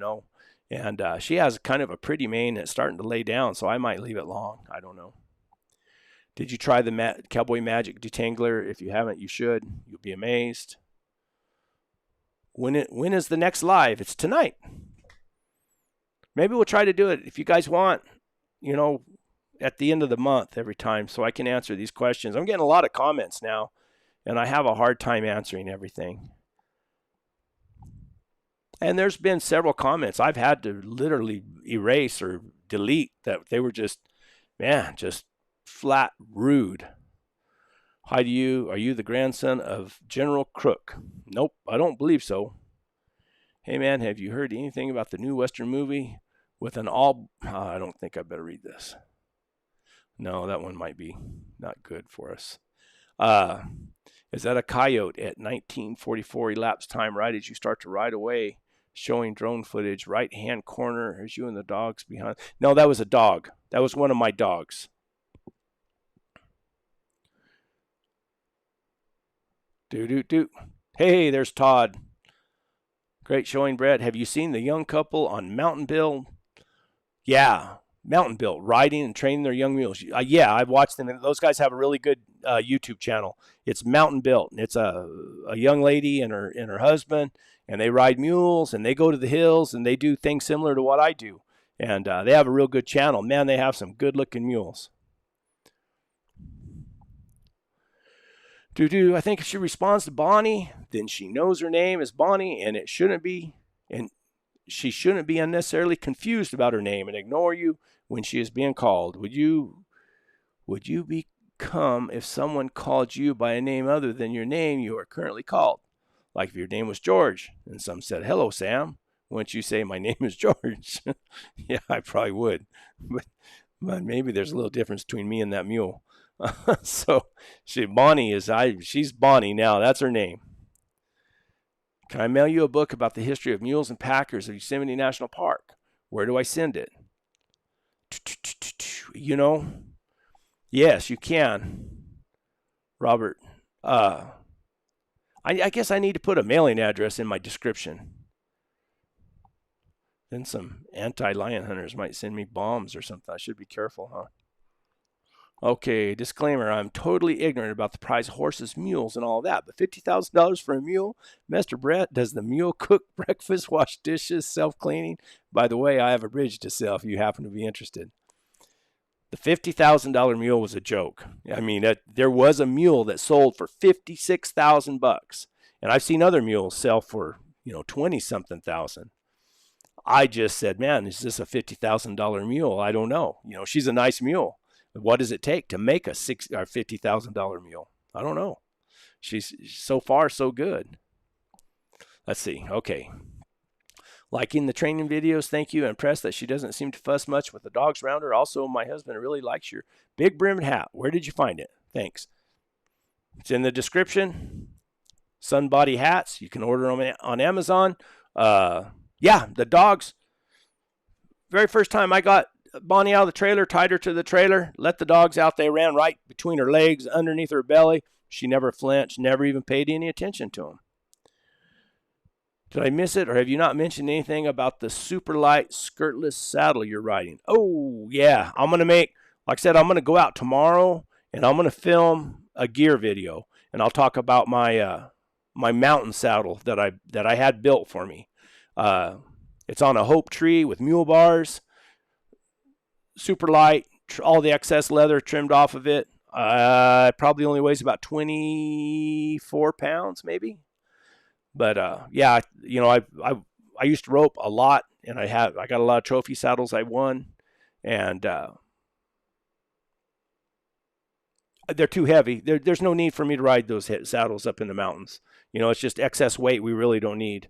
and she has kind of a pretty mane that's starting to lay down. So I might leave it long. I don't know. Did you try the Cowboy Magic Detangler? If you haven't, you should. You'll be amazed. When is the next live? It's tonight. Maybe we'll try to do it if you guys want, at the end of the month every time, so I can answer these questions. I'm getting a lot of comments now, and I have a hard time answering everything. And there's been several comments I've had to literally erase or delete that they were just flat rude. Are you the grandson of General Crook? Nope, I don't believe so. Hey man, have you heard anything about the new Western movie with an I don't think I better read this. No, that one might be not good for us. Is that a coyote at 1944 elapsed time right as you start to ride away, showing drone footage, right hand corner as you and the dogs behind? No, that was a dog. That was one of my dogs. Hey, there's Todd. Great showing, Brett. Have you seen the young couple on Mountain Bill? Yeah, Mountain Bill, riding and training their young mules. Yeah, I've watched them. Those guys have a really good YouTube channel. It's Mountain Bill. It's a young lady and her husband, and they ride mules, and they go to the hills, and they do things similar to what I do. And they have a real good channel. Man, they have some good-looking mules. I think if she responds to Bonnie, then she knows her name is Bonnie, and she shouldn't be unnecessarily confused about her name and ignore you when she is being called. Would you become if someone called you by a name other than your name you are currently called? Like if your name was George, and some said, "Hello, Sam," wouldn't you say, "My name is George"? Yeah, I probably would. But maybe there's a little difference between me and that mule. So she's Bonnie now. That's her name. Can I mail you a book about the history of mules and packers of Yosemite National Park? Where do I send it? Yes, you can, Robert. I guess I need to put a mailing address in my description. Then some anti-lion hunters might send me bombs or something. I should be careful, huh? Okay, disclaimer, I'm totally ignorant about the price of horses, mules, and all that, but $50,000 for a mule? Mr. Brett, does the mule cook breakfast, wash dishes, self-cleaning? By the way, I have a bridge to sell if you happen to be interested. The $50,000 mule was a joke. I mean, there was a mule that sold for $56,000, and I've seen other mules sell for 20-something thousand. I just said, man, is this a $50,000 mule? I don't know. She's a nice mule. What does it take to make a $50,000 mule? I don't know. She's so far so good. Let's see. Okay. Liking the training videos. Thank you. Impressed that she doesn't seem to fuss much with the dogs around her. Also, my husband really likes your big brimmed hat. Where did you find it? Thanks. It's in the description. Sun body hats. You can order them on Amazon. Yeah, the dogs. Very first time I got Bonnie out of the trailer, tied her to the trailer, let the dogs out. They ran right between her legs, underneath her belly. She never flinched, never even paid any attention to them. Did I miss it, or have you not mentioned anything about the super light skirtless saddle you're riding? Oh, yeah. I'm going to like I said, I'm going to go out tomorrow, and I'm going to film a gear video, and I'll talk about my my mountain saddle that I had built for me. It's on a hope tree with mule bars. Super light, all the excess leather trimmed off of it. Probably only weighs about 24 pounds, maybe. But yeah, I used to rope a lot, and I got a lot of trophy saddles I won, and they're too heavy. There's no need for me to ride those saddles up in the mountains. It's just excess weight we really don't need.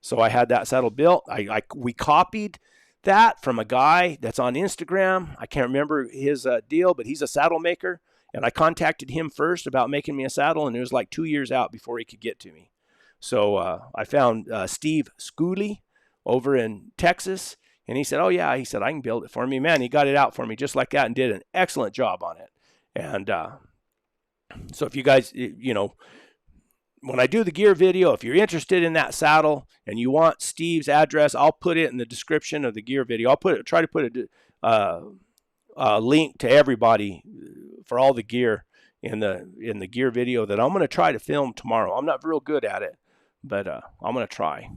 So I had that saddle built. We copied that from a guy that's on Instagram. I can't remember his deal, but he's a saddle maker, and I contacted him first about making me a saddle, and it was like 2 years out before he could get to me. So I found Steve Schooley over in Texas, and he said, oh yeah, he said, I can build it for me. Man, he got it out for me just like that and did an excellent job on it. And so if you guys, when I do the gear video, if you're interested in that saddle and you want Steve's address, I'll put it in the description of the gear video. I'll try to put a link to everybody for all the gear in the gear video that I'm going to try to film tomorrow. I'm not real good at it, but I'm going to try.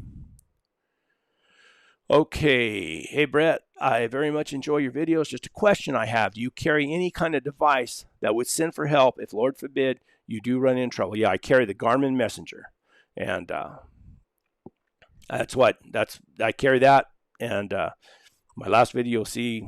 Okay. Hey, Brett, I very much enjoy your videos. Just a question I have. Do you carry any kind of device that would send for help if, Lord forbid, you do run into trouble? Yeah, I carry the Garmin Messenger, and I carry that. And my last video, you'll see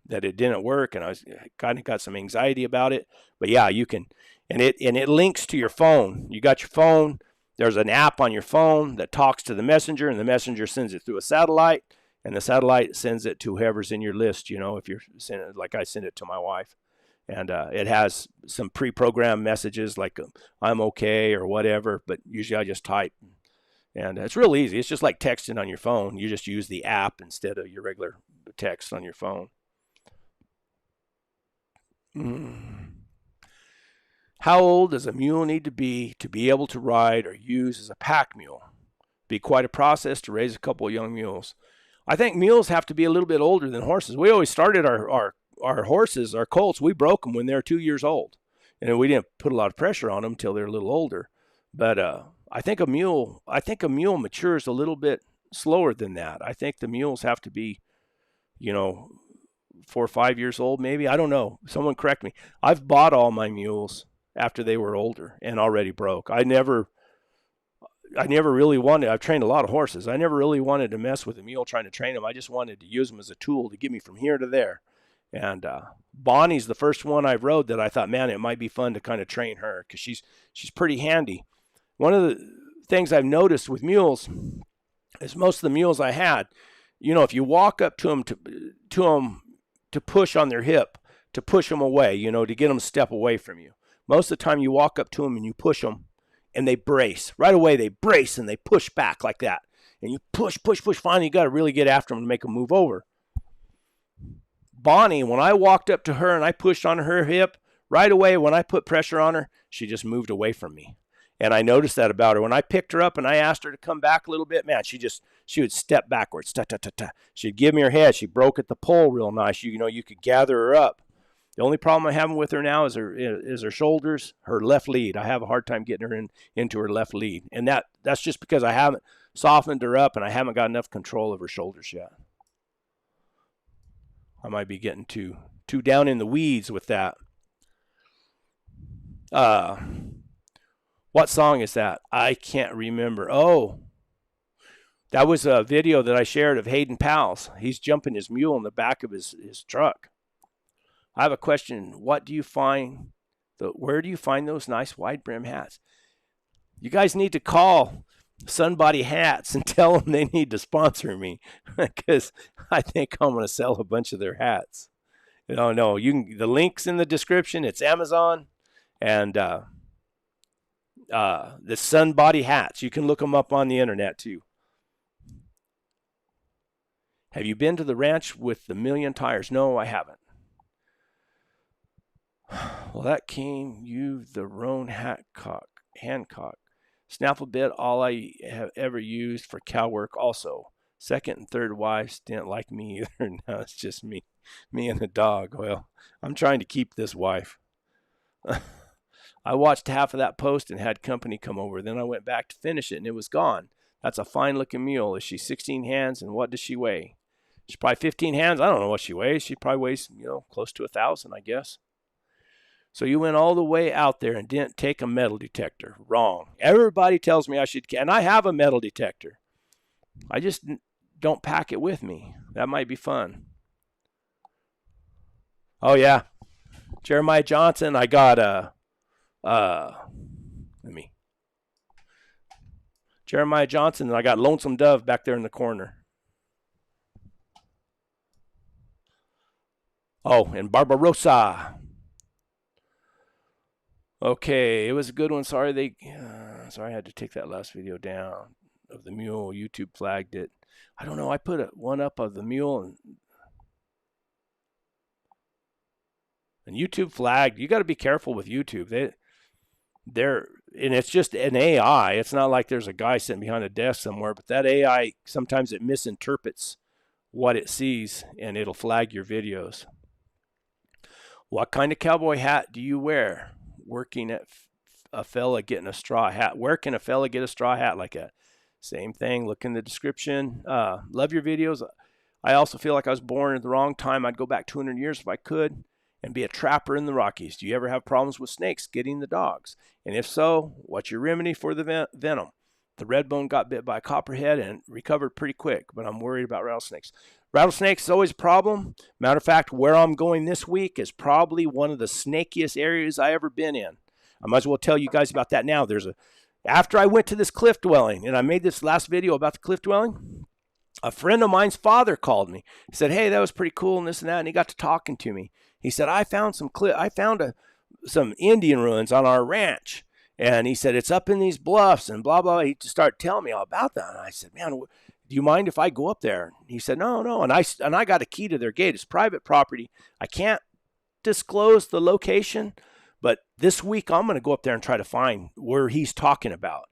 that it didn't work, and I was kind of got some anxiety about it. But yeah, you can, and it links to your phone. You got your phone. There's an app on your phone that talks to the messenger, and the messenger sends it through a satellite, and the satellite sends it to whoever's in your list. If you're sending it, like I send it to my wife. And it has some pre-programmed messages like I'm okay or whatever, but usually I just type. And it's real easy. It's just like texting on your phone. You just use the app instead of your regular text on your phone. How old does a mule need to be able to ride or use as a pack mule? Be quite a process to raise a couple of young mules. I think mules have to be a little bit older than horses. We always started our horses, our colts, we broke them when they're 2 years old. And we didn't put a lot of pressure on them until they're a little older. But I think a mule matures a little bit slower than that. I think the mules have to be, 4 or 5 years old, maybe. I don't know. Someone correct me. I've bought all my mules after they were older and already broke. I never really wanted, I've trained a lot of horses. I never really wanted to mess with a mule trying to train them. I just wanted to use them as a tool to get me from here to there. And Bonnie's the first one I rode that I thought, man, it might be fun to kind of train her because she's pretty handy. One of the things I've noticed with mules is most of the mules I had, if you walk up to them to push on their hip, to push them away, to get them a step away from you. Most of the time you walk up to them and you push them and they brace. Right away they brace and they push back like that. And you push. Finally, you got to really get after them to make them move over. Bonnie, when I walked up to her and I pushed on her hip, right away when I put pressure on her, she just moved away from me. And I noticed that about her. When I picked her up and I asked her to come back a little bit, man, she would step backwards. She'd give me her head. She broke at the pole real nice. You could gather her up. The only problem I'm having with her now is her shoulders, her left lead. I have a hard time getting her into her left lead. And that's just because I haven't softened her up and I haven't got enough control of her shoulders yet. I might be getting too down in the weeds with that. What song is that? I can't remember. Oh, that was a video that I shared of Hayden Powell's. He's jumping his mule in the back of his truck. I have a question. Where do you find those nice wide brim hats? You guys need to call Sunbody Hats and tell them they need to sponsor me, because I think I'm going to sell a bunch of their hats. No, the link's in the description. It's Amazon, and the Sunbody Hats. You can look them up on the internet too. Have you been to the ranch with the million tires? No, I haven't. Well, that came you the roan Hancock. Snap a bit, all I have ever used for cow work also. Second and third wives didn't like me either. Now it's just me and the dog. Well, I'm trying to keep this wife. I watched half of that post and had company come over. Then I went back to finish it and it was gone. That's a fine looking mule. Is she 16 hands and what does she weigh? She's probably 15 hands. I don't know what she weighs. She probably weighs, close to 1,000, I guess. So you went all the way out there and didn't take a metal detector. Wrong. Everybody tells me I should, and I have a metal detector. I just don't pack it with me. That might be fun. Oh, yeah. Jeremiah Johnson, I got Jeremiah Johnson, and I got Lonesome Dove back there in the corner. Oh, and Barbarossa. Okay, it was a good one. Sorry I had to take that last video down of the mule. YouTube flagged it. I don't know. I put one up of the mule and YouTube flagged. You got to be careful with YouTube. And it's just an AI. It's not like there's a guy sitting behind a desk somewhere, but that AI, sometimes it misinterprets what it sees and it'll flag your videos. What kind of cowboy hat do you wear? Working at a fella getting a straw hat. Where can a fella get a straw hat like that? Same thing. Look in the description. Love your videos. I also feel like I was born at the wrong time. I'd go back 200 years if I could and be a trapper in the Rockies. Do you ever have problems with snakes getting the dogs? And if so, what's your remedy for the venom? The redbone got bit by a copperhead and recovered pretty quick, but I'm worried about rattlesnakes. Rattlesnakes is always a problem. Matter of fact, where I'm going this week is probably one of the snakiest areas I ever been in. I might as well tell you guys about that now. After I went to this cliff dwelling, and I made this last video about the cliff dwelling, a friend of mine's father called me. He said, hey, that was pretty cool and this and that, and he got to talking to me. He said, I found some Indian ruins on our ranch. And he said, it's up in these bluffs and blah, blah. He started telling me all about that. And I said, man, do you mind if I go up there? He said, no. And I got a key to their gate. It's private property. I can't disclose the location, but this week I'm going to go up there and try to find where he's talking about.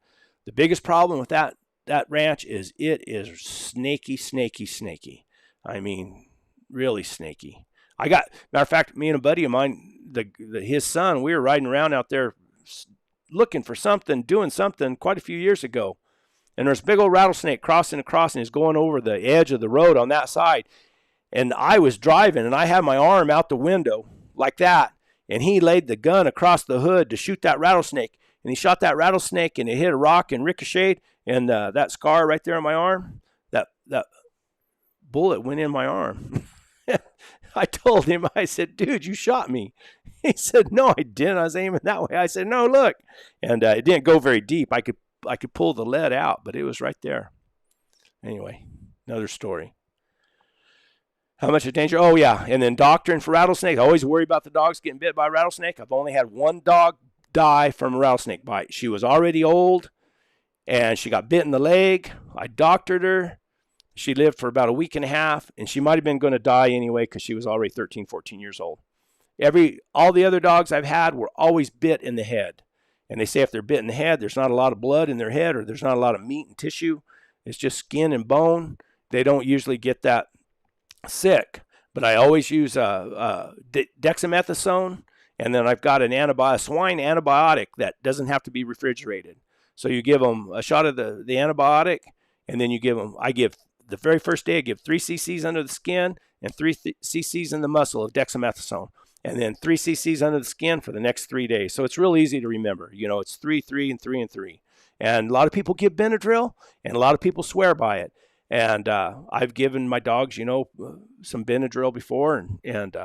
The biggest problem with that ranch is it is snaky. I mean, really snaky. Matter of fact, me and a buddy of mine, his son, we were riding around out there looking for something, doing something quite a few years ago. And there's a big old rattlesnake crossing across, and he's going over the edge of the road on that side. And I was driving, and I had my arm out the window like that. And he laid the gun across the hood to shoot that rattlesnake. And he shot that rattlesnake, and it hit a rock and ricocheted. And that scar right there on my arm, that bullet went in my arm. I told him, I said, dude, you shot me. He said, no, I didn't. I was aiming that way. I said, no, look. And it didn't go very deep. I could pull the lead out, but it was right there. Anyway, another story. How much of danger? Oh, yeah. And then doctoring for rattlesnakes. I always worry about the dogs getting bit by a rattlesnake. I've only had one dog die from a rattlesnake bite. She was already old, and she got bit in the leg. I doctored her. She lived for about a week and a half, and she might have been going to die anyway because she was already 13, 14 years old. All the other dogs I've had were always bit in the head. And they say if they're bit in the head, there's not a lot of blood in their head, or there's not a lot of meat and tissue. It's just skin and bone. They don't usually get that sick. But I always use dexamethasone, and then I've got a swine antibiotic that doesn't have to be refrigerated. So you give them a shot of the antibiotic, and then I give the very first day, I give 3 cc's under the skin and 3 cc's in the muscle of dexamethasone, and then 3 cc's under the skin for the next 3 days. So it's real easy to remember. It's 3, 3, and 3, and 3. And a lot of people give Benadryl, and a lot of people swear by it. And I've given my dogs, some Benadryl before, and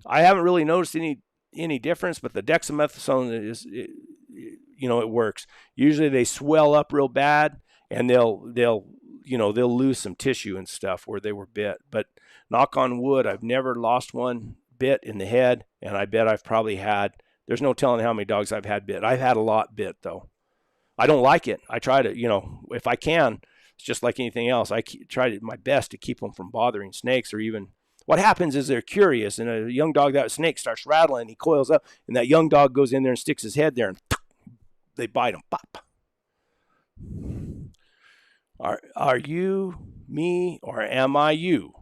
I haven't really noticed any difference. But the dexamethasone it works. Usually they swell up real bad, and they'll lose some tissue and stuff where they were bit. But knock on wood, I've never lost one bit in the head, and I bet I've probably had. There's no telling how many dogs I've had bit. I've had a lot bit though. I don't like it. I try to, if I can. It's just like anything else. I try my best to keep them from bothering snakes, or even what happens is they're curious, and a young dog, that snake starts rattling, he coils up, and that young dog goes in there and sticks his head there, and they bite him. Pop. Are you me, or am I you?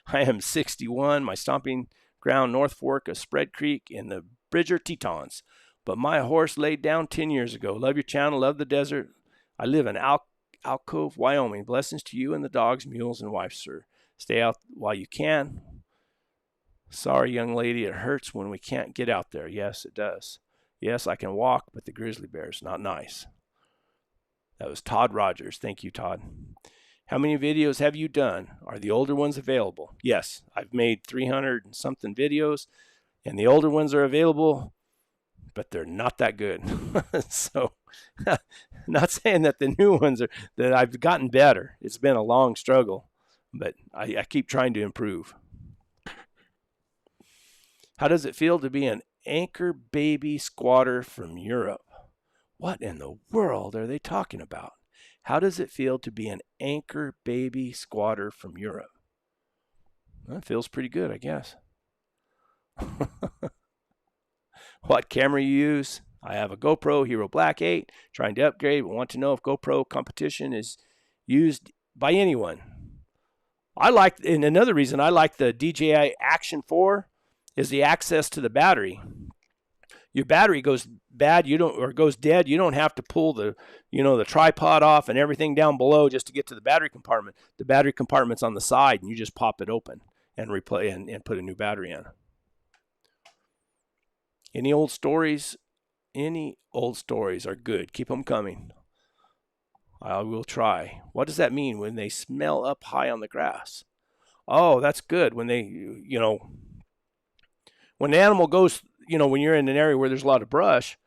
I am 61. My stomping ground, North Fork of Spread Creek in the Bridger Tetons. But my horse laid down 10 years ago. Love your channel. Love the desert. I live in Alcove, Wyoming. Blessings to you and the dogs, mules, and wife, sir. Stay out while you can. Sorry, young lady, it hurts when we can't get out there. Yes, it does. Yes, I can walk, but the grizzly bear's not nice. That was Todd Rogers. Thank you, Todd. How many videos have you done? Are the older ones available? Yes, I've made 300 and something videos, and the older ones are available, but they're not that good. So, not saying that the new ones that I've gotten better. It's been a long struggle, but I keep trying to improve. How does it feel to be an anchor baby squatter from Europe? What in the world are they talking about? How does it feel to be an anchor baby squatter from Europe? Well, it feels pretty good, I guess. What camera you use? I have a GoPro Hero Black 8, trying to upgrade, but want to know if GoPro competition is used by anyone. And another reason I like the DJI Action 4 is the access to the battery. Your battery goes bad, goes dead, you don't have to pull the tripod off and everything down below just to get to the battery compartment. The battery compartment's on the side, and you just pop it open and replay and put a new battery in. Any old stories are good. Keep them coming. I will try. What does that mean when they smell up high on the grass? Oh, that's good. When when the animal goes, when you're in an area where there's a lot of brush,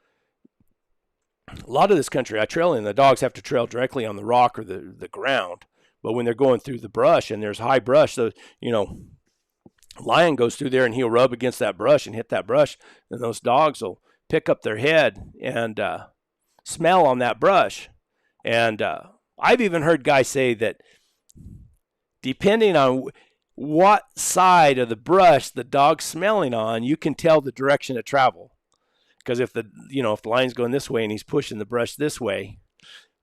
a lot of this country I trail in, the dogs have to trail directly on the rock or the ground. But when they're going through the brush and there's high brush, so, lion goes through there and he'll rub against that brush and hit that brush, and those dogs will pick up their head and smell on that brush. And I've even heard guys say that depending on what side of the brush the dog's smelling on, you can tell the direction of travel. Because if the lion's going this way and he's pushing the brush this way,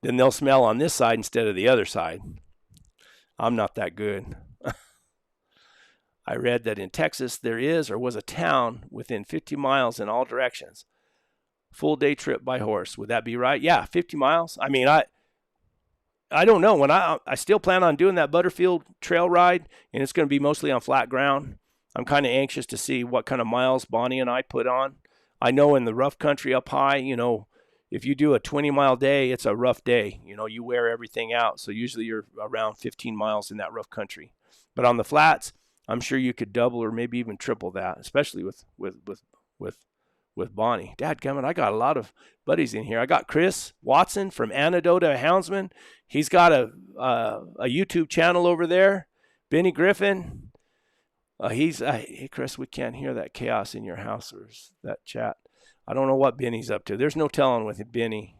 then they'll smell on this side instead of the other side. I'm not that good. I read that in Texas there is or was a town within 50 miles in all directions. Full day trip by horse. Would that be right? Yeah, 50 miles. I mean, I don't know. When I still plan on doing that Butterfield trail ride, and it's going to be mostly on flat ground. I'm kind of anxious to see what kind of miles Bonnie and I put on. I know in the rough country up high, if you do a 20-mile day, it's a rough day. You wear everything out. So usually you're around 15 miles in that rough country. But on the flats, I'm sure you could double or maybe even triple that, especially with Bonnie. Dadgummit, I got a lot of buddies in here. I got Chris Watson from Anecdota Houndsman. He's got a YouTube channel over there. Benny Griffin. Hey, Chris, we can't hear that chaos in your house or that chat. I don't know what Benny's up to. There's no telling with Benny.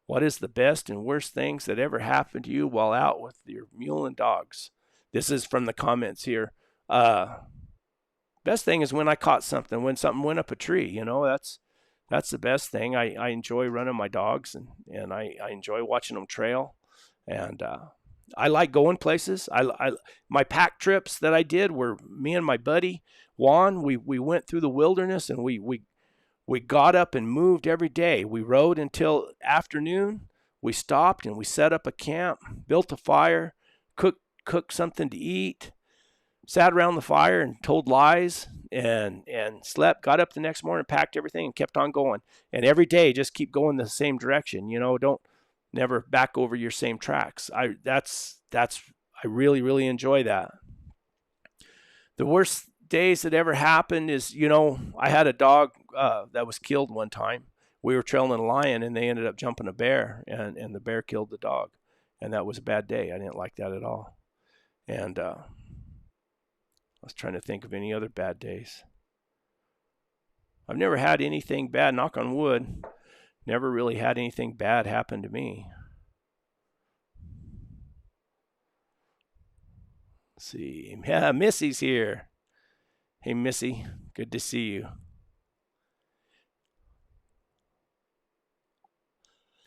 What is the best and worst things that ever happened to you while out with your mule and dogs? This is from the comments here. Best thing is when I caught something, when something went up a tree. That's the best thing. I enjoy running my dogs, and I enjoy watching them trail. And I like going places. My pack trips that I did were me and my buddy Juan. We went through the wilderness, and we got up and moved every day. We rode until afternoon. We stopped and we set up a camp, built a fire, cooked something to eat, sat around the fire and told lies, and slept, got up the next morning, packed everything, and kept on going. And every day just keep going the same direction. Don't never back over your same tracks. I really, really enjoy that. The worst days that ever happened is, I had a dog that was killed one time. We were trailing a lion, and they ended up jumping a bear, and the bear killed the dog. And that was a bad day. I didn't like that at all. And I was trying to think of any other bad days. I've never had anything bad, knock on wood. Never really had anything bad happen to me. Let's see. Yeah, Missy's here. Hey, Missy. Good to see you.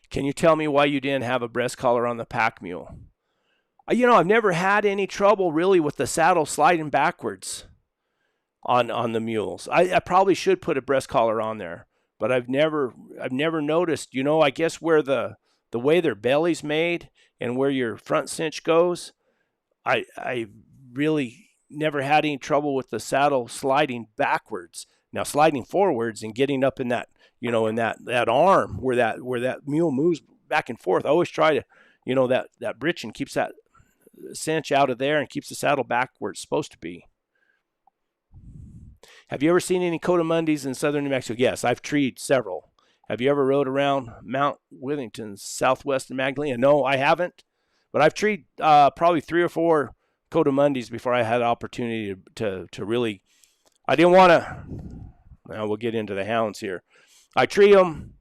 Can you tell me why you didn't have a breast collar on the pack mule? I've never had any trouble really with the saddle sliding backwards on the mules. I probably should put a breast collar on there, but I've never noticed. I guess where the way their belly's made and where your front cinch goes, I really never had any trouble with the saddle sliding backwards. Now sliding forwards and getting up in that, in that arm where that mule moves back and forth. I always try to, that britchin keeps that cinch out of there and keeps the saddle back where it's supposed to be. Have you ever seen any Coatimundis in southern New Mexico? Yes, I've treed several. Have you ever rode around Mount Withington, southwest of Magdalena? No, I haven't. But I've treed probably 3 or 4 Coatimundis before I had an opportunity to really. I didn't want to. Well, we'll get into the hounds here. I treat them.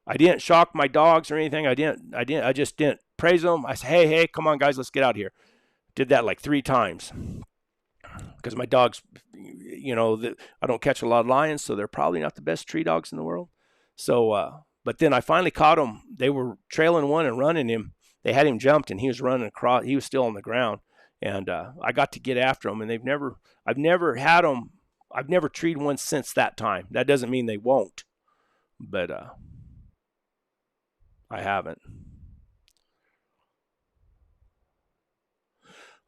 I didn't shock my dogs or anything. I just didn't praise them. I said, hey, come on, guys, let's get out of here. Did that like 3 times. Because my dogs, I don't catch a lot of lions, so they're probably not the best tree dogs in the world. So, but then I finally caught them. They were trailing one and running him. They had him jumped, and he was running across. He was still on the ground, and I got to get after them. And I've never had them. I've never treed one since that time. That doesn't mean they won't, but I haven't.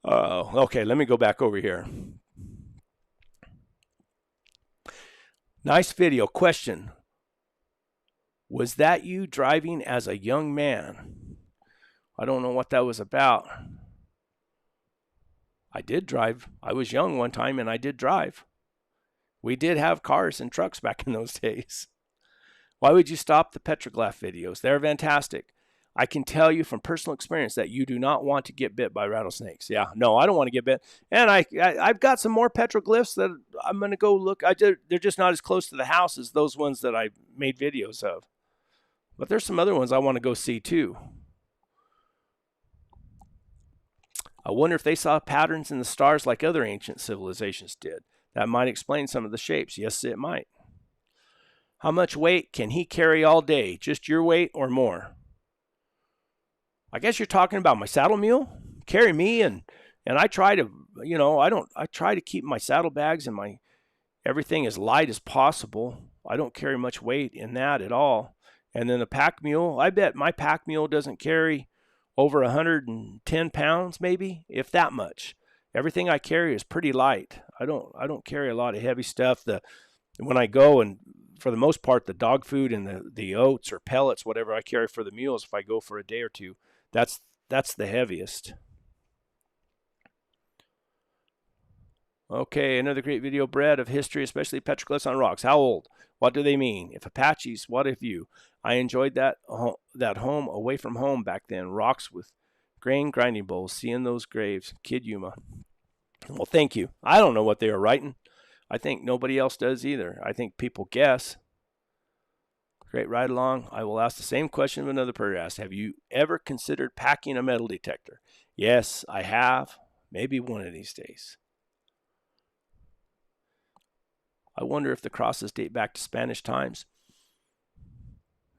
Okay, let me go back over here. Nice video. Question. Was that you driving as a young man? I don't know what that was about. I did drive. I was young one time, and I did drive. We did have cars and trucks back in those days. Why would you stop the Petroglyph videos? They're fantastic. I can tell you from personal experience that you do not want to get bit by rattlesnakes. Yeah, no, I don't want to get bit. And I've got some more petroglyphs that I'm going to go look. They're just not as close to the house as those ones that I made videos of. But there's some other ones I want to go see too. I wonder if they saw patterns in the stars like other ancient civilizations did. That might explain some of the shapes. Yes, it might. How much weight can he carry all day? Just your weight or more? I guess you're talking about my saddle mule. Carry me, and I try to, I try to keep my saddlebags and my everything as light as possible. I don't carry much weight in that at all. And then the pack mule, I bet my pack mule doesn't carry over 110 pounds, maybe, if that much. Everything I carry is pretty light. I don't carry a lot of heavy stuff. When I go, and for the most part, the dog food and the oats or pellets, whatever I carry for the mules, if I go for a day or two, that's the heaviest. Okay, another great video, Brett, of history, especially petroglyphs on rocks. How old? What do they mean? If Apaches, what if you? I enjoyed that home away from home back then. Rocks with grain grinding bowls. Seeing those graves. Kid Yuma. Well, thank you. I don't know what they were writing. I think nobody else does either. I think people guess. Great ride along. I will ask the same question of another person asked. Have you ever considered packing a metal detector? Yes, I have. Maybe one of these days. I wonder if the crosses date back to Spanish times.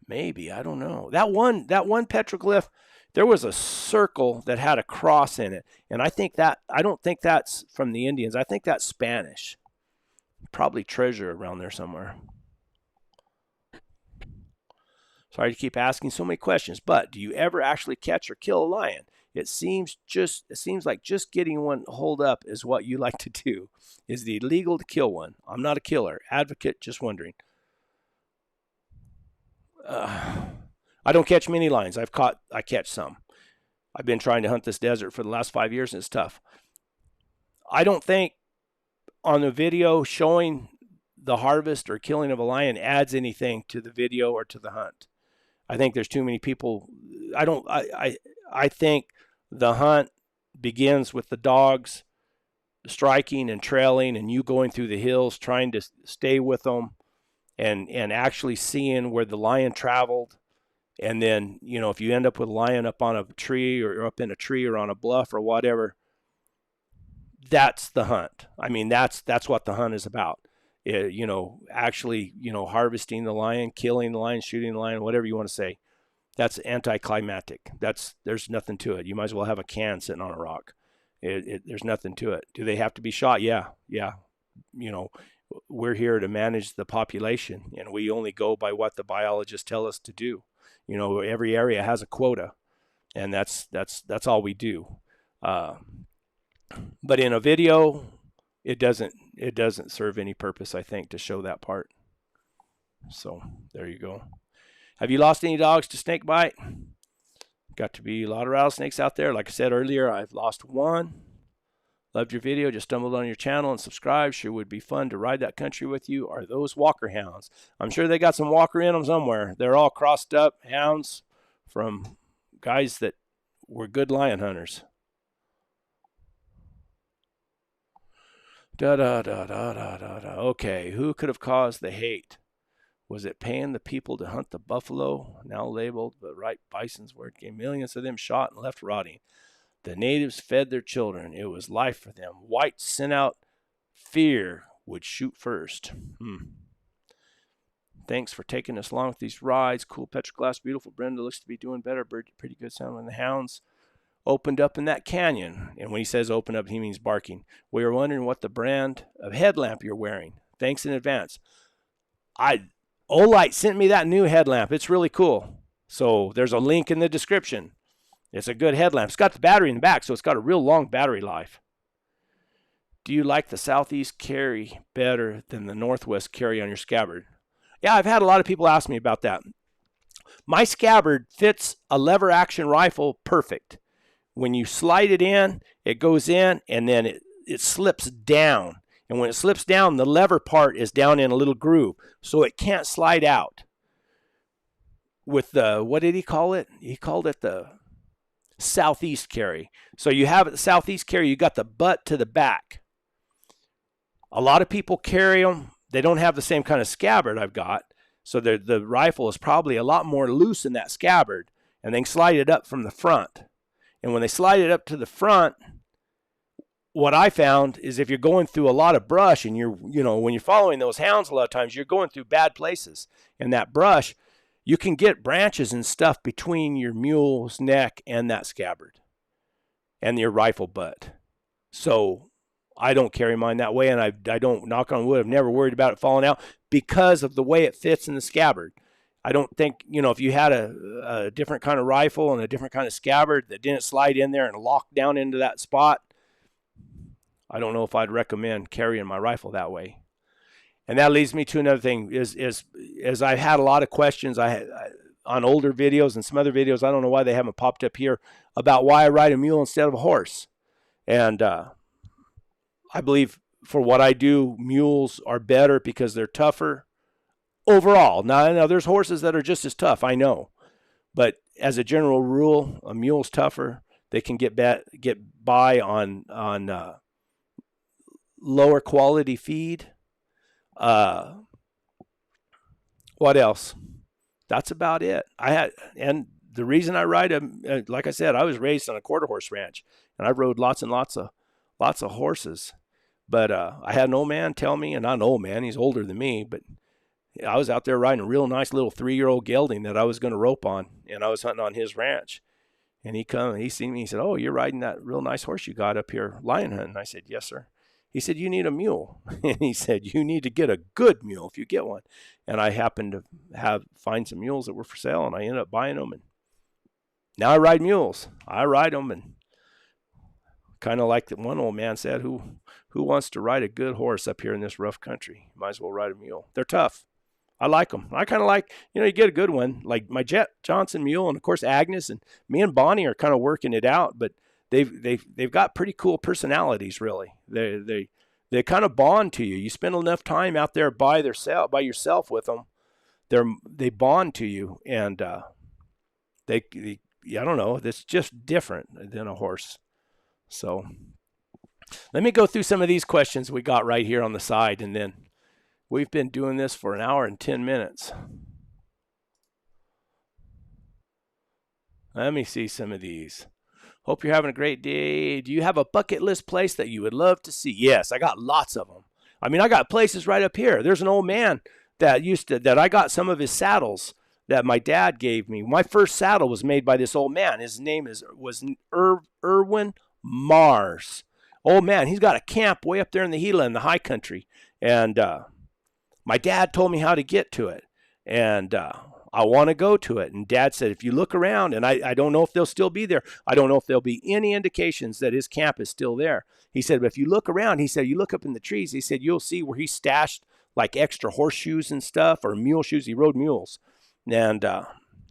Maybe, I don't know. That one petroglyph There was a circle that had a cross in it, and I don't think that's from the Indians. I think that's Spanish. Probably treasure around there somewhere. Sorry to keep asking so many questions, but do you ever actually catch or kill a lion? It seems like just getting one holed up is what you like to do. Is it illegal to kill one? I'm not a killer. Advocate, just wondering. I don't catch many lions. I catch some. I've been trying to hunt this desert for the last 5 years, and it's tough. I don't think on the video showing the harvest or killing of a lion adds anything to the video or to the hunt. I think there's too many people. I think the hunt begins with the dogs striking and trailing, and you going through the hills trying to stay with them, and actually seeing where the lion traveled. And then, if you end up with a lion up on a tree or up in a tree or on a bluff or whatever, that's the hunt. I mean, that's what the hunt is about. Actually, harvesting the lion, killing the lion, shooting the lion, whatever you want to say. That's anticlimactic. There's nothing to it. You might as well have a can sitting on a rock. There's nothing to it. Do they have to be shot? Yeah. We're here to manage the population, and we only go by what the biologists tell us to do. Every area has a quota, and that's all we do. But in a video, it doesn't serve any purpose, I think, to show that part. So there you go. Have you lost any dogs to snake bite? Got to be a lot of rattlesnakes out there. Like I said earlier, I've lost one. Loved your video. Just stumbled on your channel and subscribed. Sure would be fun to ride that country with you. Are those walker hounds? I'm sure they got some walker in them somewhere. They're all crossed up hounds from guys that were good lion hunters. Okay, who could have caused the hate? Was it paying the people to hunt the buffalo, now labeled the right bison's word game? Millions of them shot and left rotting. The natives fed their children. It was life for them. Whites sent out fear, would shoot first. Thanks for taking us along with these rides. Cool Petroglyphs, beautiful. Brenda looks to be doing better. Pretty good sound when the hounds opened up in that canyon. And when he says open up, he means barking. We were wondering what the brand of headlamp you're wearing. Thanks in advance. Olight sent me that new headlamp. It's really cool. So there's a link in the description. It's a good headlamp. It's got the battery in the back, so it's got a real long battery life. Do you like the southeast carry better than the northwest carry on your scabbard? Yeah, I've had a lot of people ask me about that. My scabbard fits a lever action rifle perfect. When you slide it in, it goes in, and then it slips down. And when it slips down, the lever part is down in a little groove, so it can't slide out. With the, what did he call it? He called it the southeast carry. So you have the southeast carry, you got the butt to the back. A lot of people carry them. They don't have the same kind of scabbard I've got. So the rifle is probably a lot more loose in that scabbard, and they can slide it up from the front. And when they slide it up to the front, what I found is if you're going through a lot of brush and when you're following those hounds, a lot of times you're going through bad places. And that brush, you can get branches and stuff between your mule's neck and that scabbard and your rifle butt. So I don't carry mine that way, and I don't, knock on wood, I've never worried about it falling out because of the way it fits in the scabbard. I don't think, if you had a different kind of rifle and a different kind of scabbard that didn't slide in there and lock down into that spot, I don't know if I'd recommend carrying my rifle that way. And that leads me to another thing is I've had a lot of questions on older videos and some other videos. I don't know why they haven't popped up here about why I ride a mule instead of a horse. And I believe for what I do, mules are better because they're tougher overall. Now there's horses that are just as tough, I know. But as a general rule, a mule's tougher. They can get by on lower quality feed. What else? That's about it. And the reason I ride like I said, I was raised on a quarter horse ranch, and I rode lots and lots of horses. But I had an old man tell me, and not an old man, he's older than me, but I was out there riding a real nice little 3-year-old gelding that I was going to rope on, and I was hunting on his ranch. And he seen me. He said, "Oh, you're riding that real nice horse you got up here lion hunting." I said, "Yes, sir." He said, "You need a mule." And he said, "You need to get a good mule if you get one." And I happened to find some mules that were for sale, and I ended up buying them. And now I ride mules. I ride them, and kind of like the one old man said, who wants to ride a good horse up here in this rough country? Might as well ride a mule. They're tough. I like them. I kind of like, you get a good one, like my Jet Johnson mule, and of course Agnes and me and Bonnie are kind of working it out, but they've got pretty cool personalities, really. They kind of bond to you. You spend enough time out there by yourself with them, they bond to you, and I don't know, it's just different than a horse. So let me go through some of these questions we got right here on the side, and then we've been doing this for 1 hour and 10 minutes. Let me see some of these. Hope you're having a great day. Do you have a bucket list place that you would love to see? Yes, I got lots of them. I mean, I got places right up here. There's an old man that I got some of his saddles that my dad gave me. My first saddle was made by this old man. His name was Irwin Mars. Old man, he's got a camp way up there in the Gila in the high country. And my dad told me how to get to it. And I want to go to it. And Dad said, if you look around, and I don't know if they'll still be there. I don't know if there'll be any indications that his camp is still there. He said, but if you look around, he said, you look up in the trees, he said, you'll see where he stashed like extra horseshoes and stuff, or mule shoes. He rode mules. And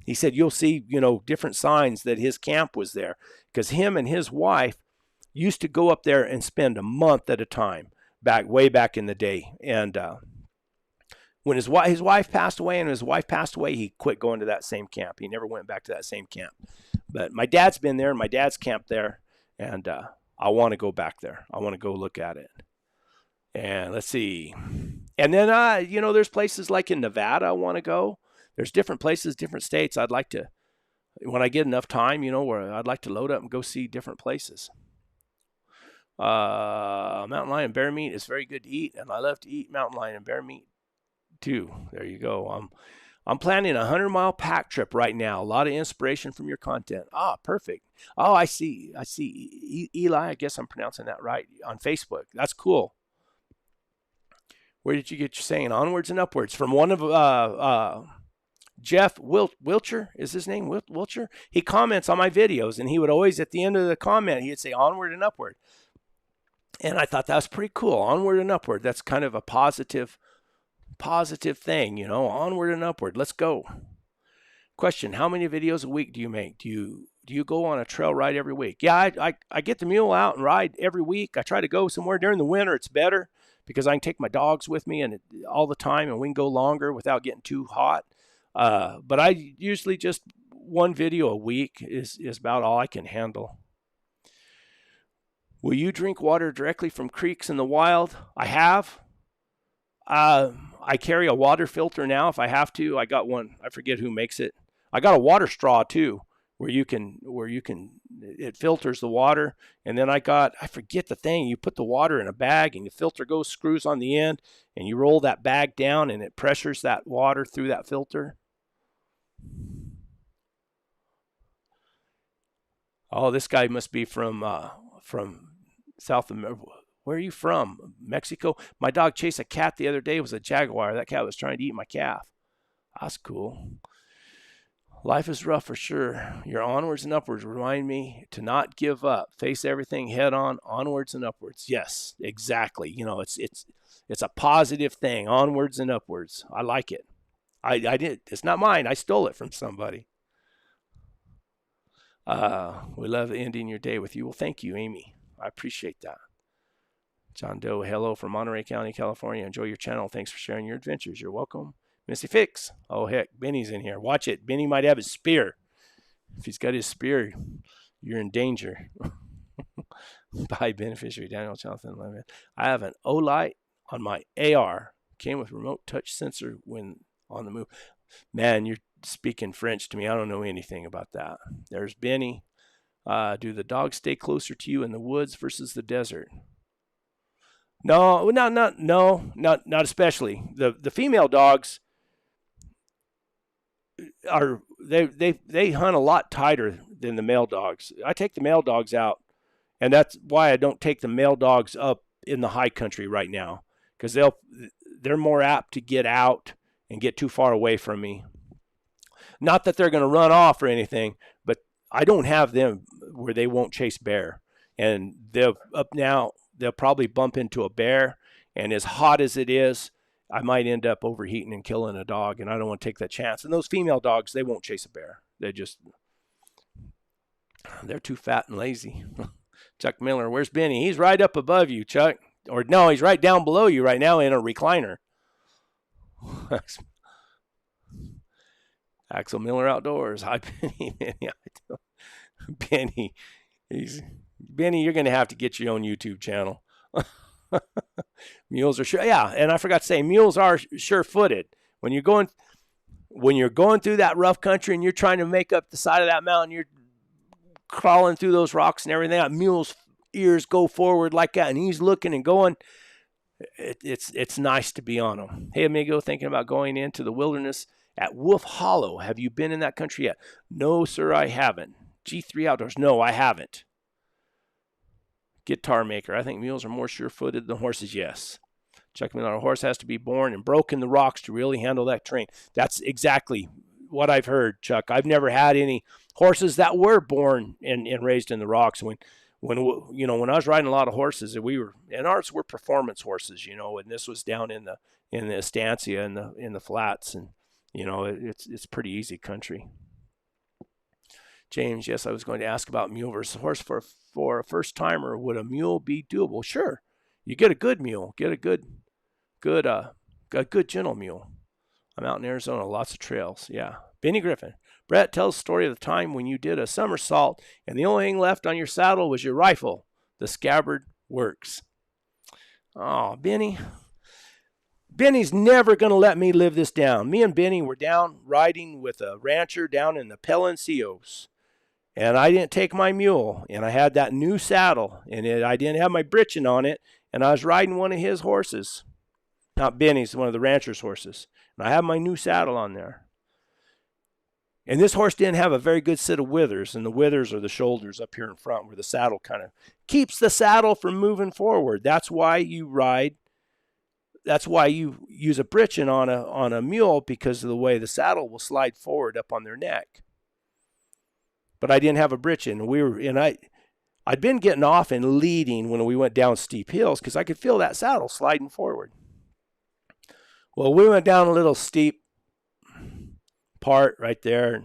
he said, you'll see, different signs that his camp was there, because him and his wife used to go up there and spend a month at a time way back in the day. And when his wife passed away, he quit going to that same camp. He never went back to that same camp. But my dad's been there, and my dad's camped there, and I want to go back there. I want to go look at it. And let's see. And then, there's places like in Nevada I want to go. There's different places, different states I'd like to, when I get enough time, where I'd like to load up and go see different places. Mountain lion and bear meat is very good to eat, and I love to eat mountain lion and bear meat too. There you go. I'm planning a 100-mile pack trip right now. A lot of inspiration from your content. Perfect. Oh, I see Eli, I guess I'm pronouncing that right, on Facebook. That's cool. Where did you get your saying onwards and upwards? From one of Jeff Wilcher, is his name Wilcher? He comments on my videos, and he would always, at the end of the comment, he'd say onward and upward. And I thought that was pretty cool. Onward and upward. That's kind of a positive thing, onward and upward. Let's go. Question: how many videos a week do you make? Do you go on a trail ride every week? Yeah, I get the mule out and ride every week. I try to go somewhere during the winter. It's better because I can take my dogs with me and all the time, and we can go longer without getting too hot. But I usually just one video a week is about all I can handle. Will you drink water directly from creeks in the wild? I have. I carry a water filter now if I have to. I got one. I forget who makes it. I got a water straw too, where it filters the water. And then I forget the thing. You put the water in a bag, and the filter screws on the end, and you roll that bag down, and it pressures that water through that filter. Oh, this guy must be from South America. Where are you from? Mexico? My dog chased a cat the other day. It was a jaguar. That cat was trying to eat my calf. That's cool. Life is rough for sure. Your onwards and upwards remind me to not give up. Face everything head on, onwards and upwards. Yes, exactly. It's a positive thing, onwards and upwards. I like it. I did. It's not mine. I stole it from somebody. We love ending your day with you. Well, thank you, Amy. I appreciate that. John Doe, hello from Monterey County, California. Enjoy your channel. Thanks for sharing your adventures. You're welcome. Missy Fix. Oh, heck, Benny's in here. Watch it. Benny might have his spear. If he's got his spear, you're in danger. Bye, beneficiary Daniel Jonathan. I have an Olight on my AR. Came with remote touch sensor when on the move. Man, you're speaking French to me. I don't know anything about that. There's Benny. Do the dogs stay closer to you in the woods versus the desert? No, not especially. The female dogs they hunt a lot tighter than the male dogs. I take the male dogs out, and that's why I don't take the male dogs up in the high country right now, because they're more apt to get out and get too far away from me. Not that they're going to run off or anything, but I don't have them where they won't chase bear. And they'll probably bump into a bear, and as hot as it is, I might end up overheating and killing a dog, and I don't want to take that chance. And those female dogs, they won't chase a bear. They're too fat and lazy. Chuck Miller, where's Benny? He's right up above you, Chuck. Or no, he's right down below you right now in a recliner. Axel Miller Outdoors. Hi, Benny. Benny. Benny, you're going to have to get your own YouTube channel. Mules are sure. Yeah, and I forgot to say, mules are sure-footed. When you're going through that rough country and you're trying to make up the side of that mountain, you're crawling through those rocks and everything. That mule's ears go forward like that, and he's looking and going. It's nice to be on them. Hey, amigo, thinking about going into the wilderness at Wolf Hollow. Have you been in that country yet? No, sir, I haven't. G3 Outdoors. No, I haven't. Guitar Maker. I think mules are more sure-footed than horses. Yes. Chuck Miller. A horse has to be born and broke in the rocks to really handle that terrain. That's exactly what I've heard, Chuck. I've never had any horses that were born and raised in the rocks. When I was riding a lot of horses, and ours were performance horses, and this was down in the estancia in the flats, and it's pretty easy country. James, yes, I was going to ask about mule versus horse for a first timer. Would a mule be doable? Sure. You get a good mule. Get a good gentle mule. I'm out in Arizona, lots of trails. Yeah. Benny Griffin. Brett, tell the story of the time when you did a somersault and the only thing left on your saddle was your rifle. The scabbard works. Oh, Benny. Benny's never going to let me live this down. Me and Benny were down riding with a rancher down in the Palencios. And I didn't take my mule, and I had that new saddle, and I didn't have my britchin on it, and I was riding one of his horses. Not Benny's, one of the rancher's horses. And I have my new saddle on there. And this horse didn't have a very good set of withers, and the withers are the shoulders up here in front where the saddle kind of keeps the saddle from moving forward. That's why you use a britchin on a mule, because of the way the saddle will slide forward up on their neck. But I didn't have a britchin. I'd been getting off and leading when we went down steep hills because I could feel that saddle sliding forward. Well, we went down a little steep part right there,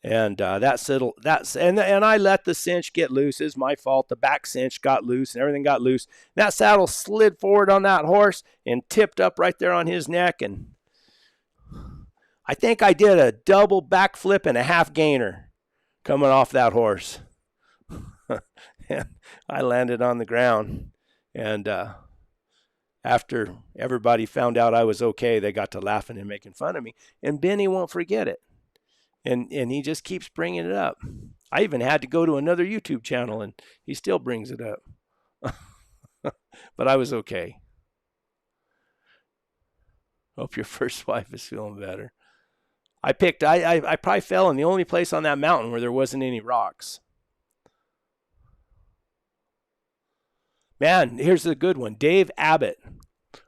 and I let the cinch get loose. It's my fault. The back cinch got loose and everything got loose. That saddle slid forward on that horse and tipped up right there on his neck, and I think I did a double backflip and a half gainer coming off that horse. And I landed on the ground, and after everybody found out I was okay, they got to laughing and making fun of me. And Benny won't forget it, and he just keeps bringing it up. I even had to go to another YouTube channel, and he still brings it up. But I was okay. Hope your first wife is feeling better. I probably fell in the only place on that mountain where there wasn't any rocks. Man, here's a good one. Dave Abbott.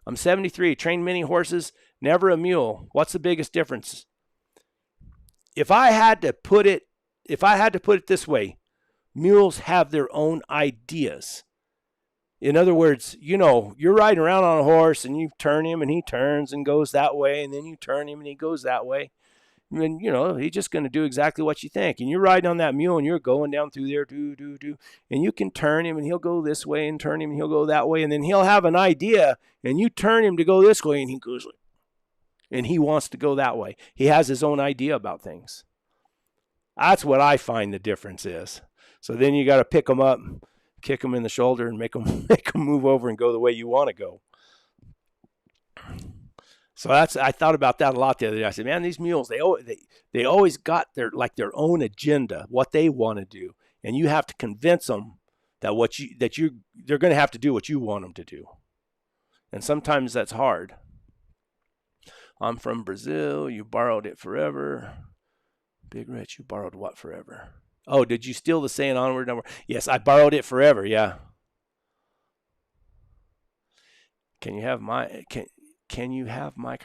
I'm 73, trained many horses, never a mule. What's the biggest difference? If I had to put it this way, mules have their own ideas. In other words, you're riding around on a horse and you turn him and he turns and goes that way, and then you turn him and he goes that way. And, he's just going to do exactly what you think. And you're riding on that mule and you're going down through there, and you can turn him and he'll go this way, and turn him and he'll go that way. And then he'll have an idea and you turn him to go this way and he goes, and he wants to go that way. He has his own idea about things. That's what I find the difference is. So then you got to pick them up, kick them in the shoulder, and make them move over and go the way you want to go. So I thought about that a lot the other day. I said, man, these mules, they always got their own agenda, what they want to do, and you have to convince them that they're going to have to do what you want them to do, and sometimes that's hard. I'm from Brazil. You borrowed it forever. Big Rich, you borrowed what forever? Oh, did you steal the saying onward and upward? Yes, I borrowed it forever. Yeah. Can you have Mike?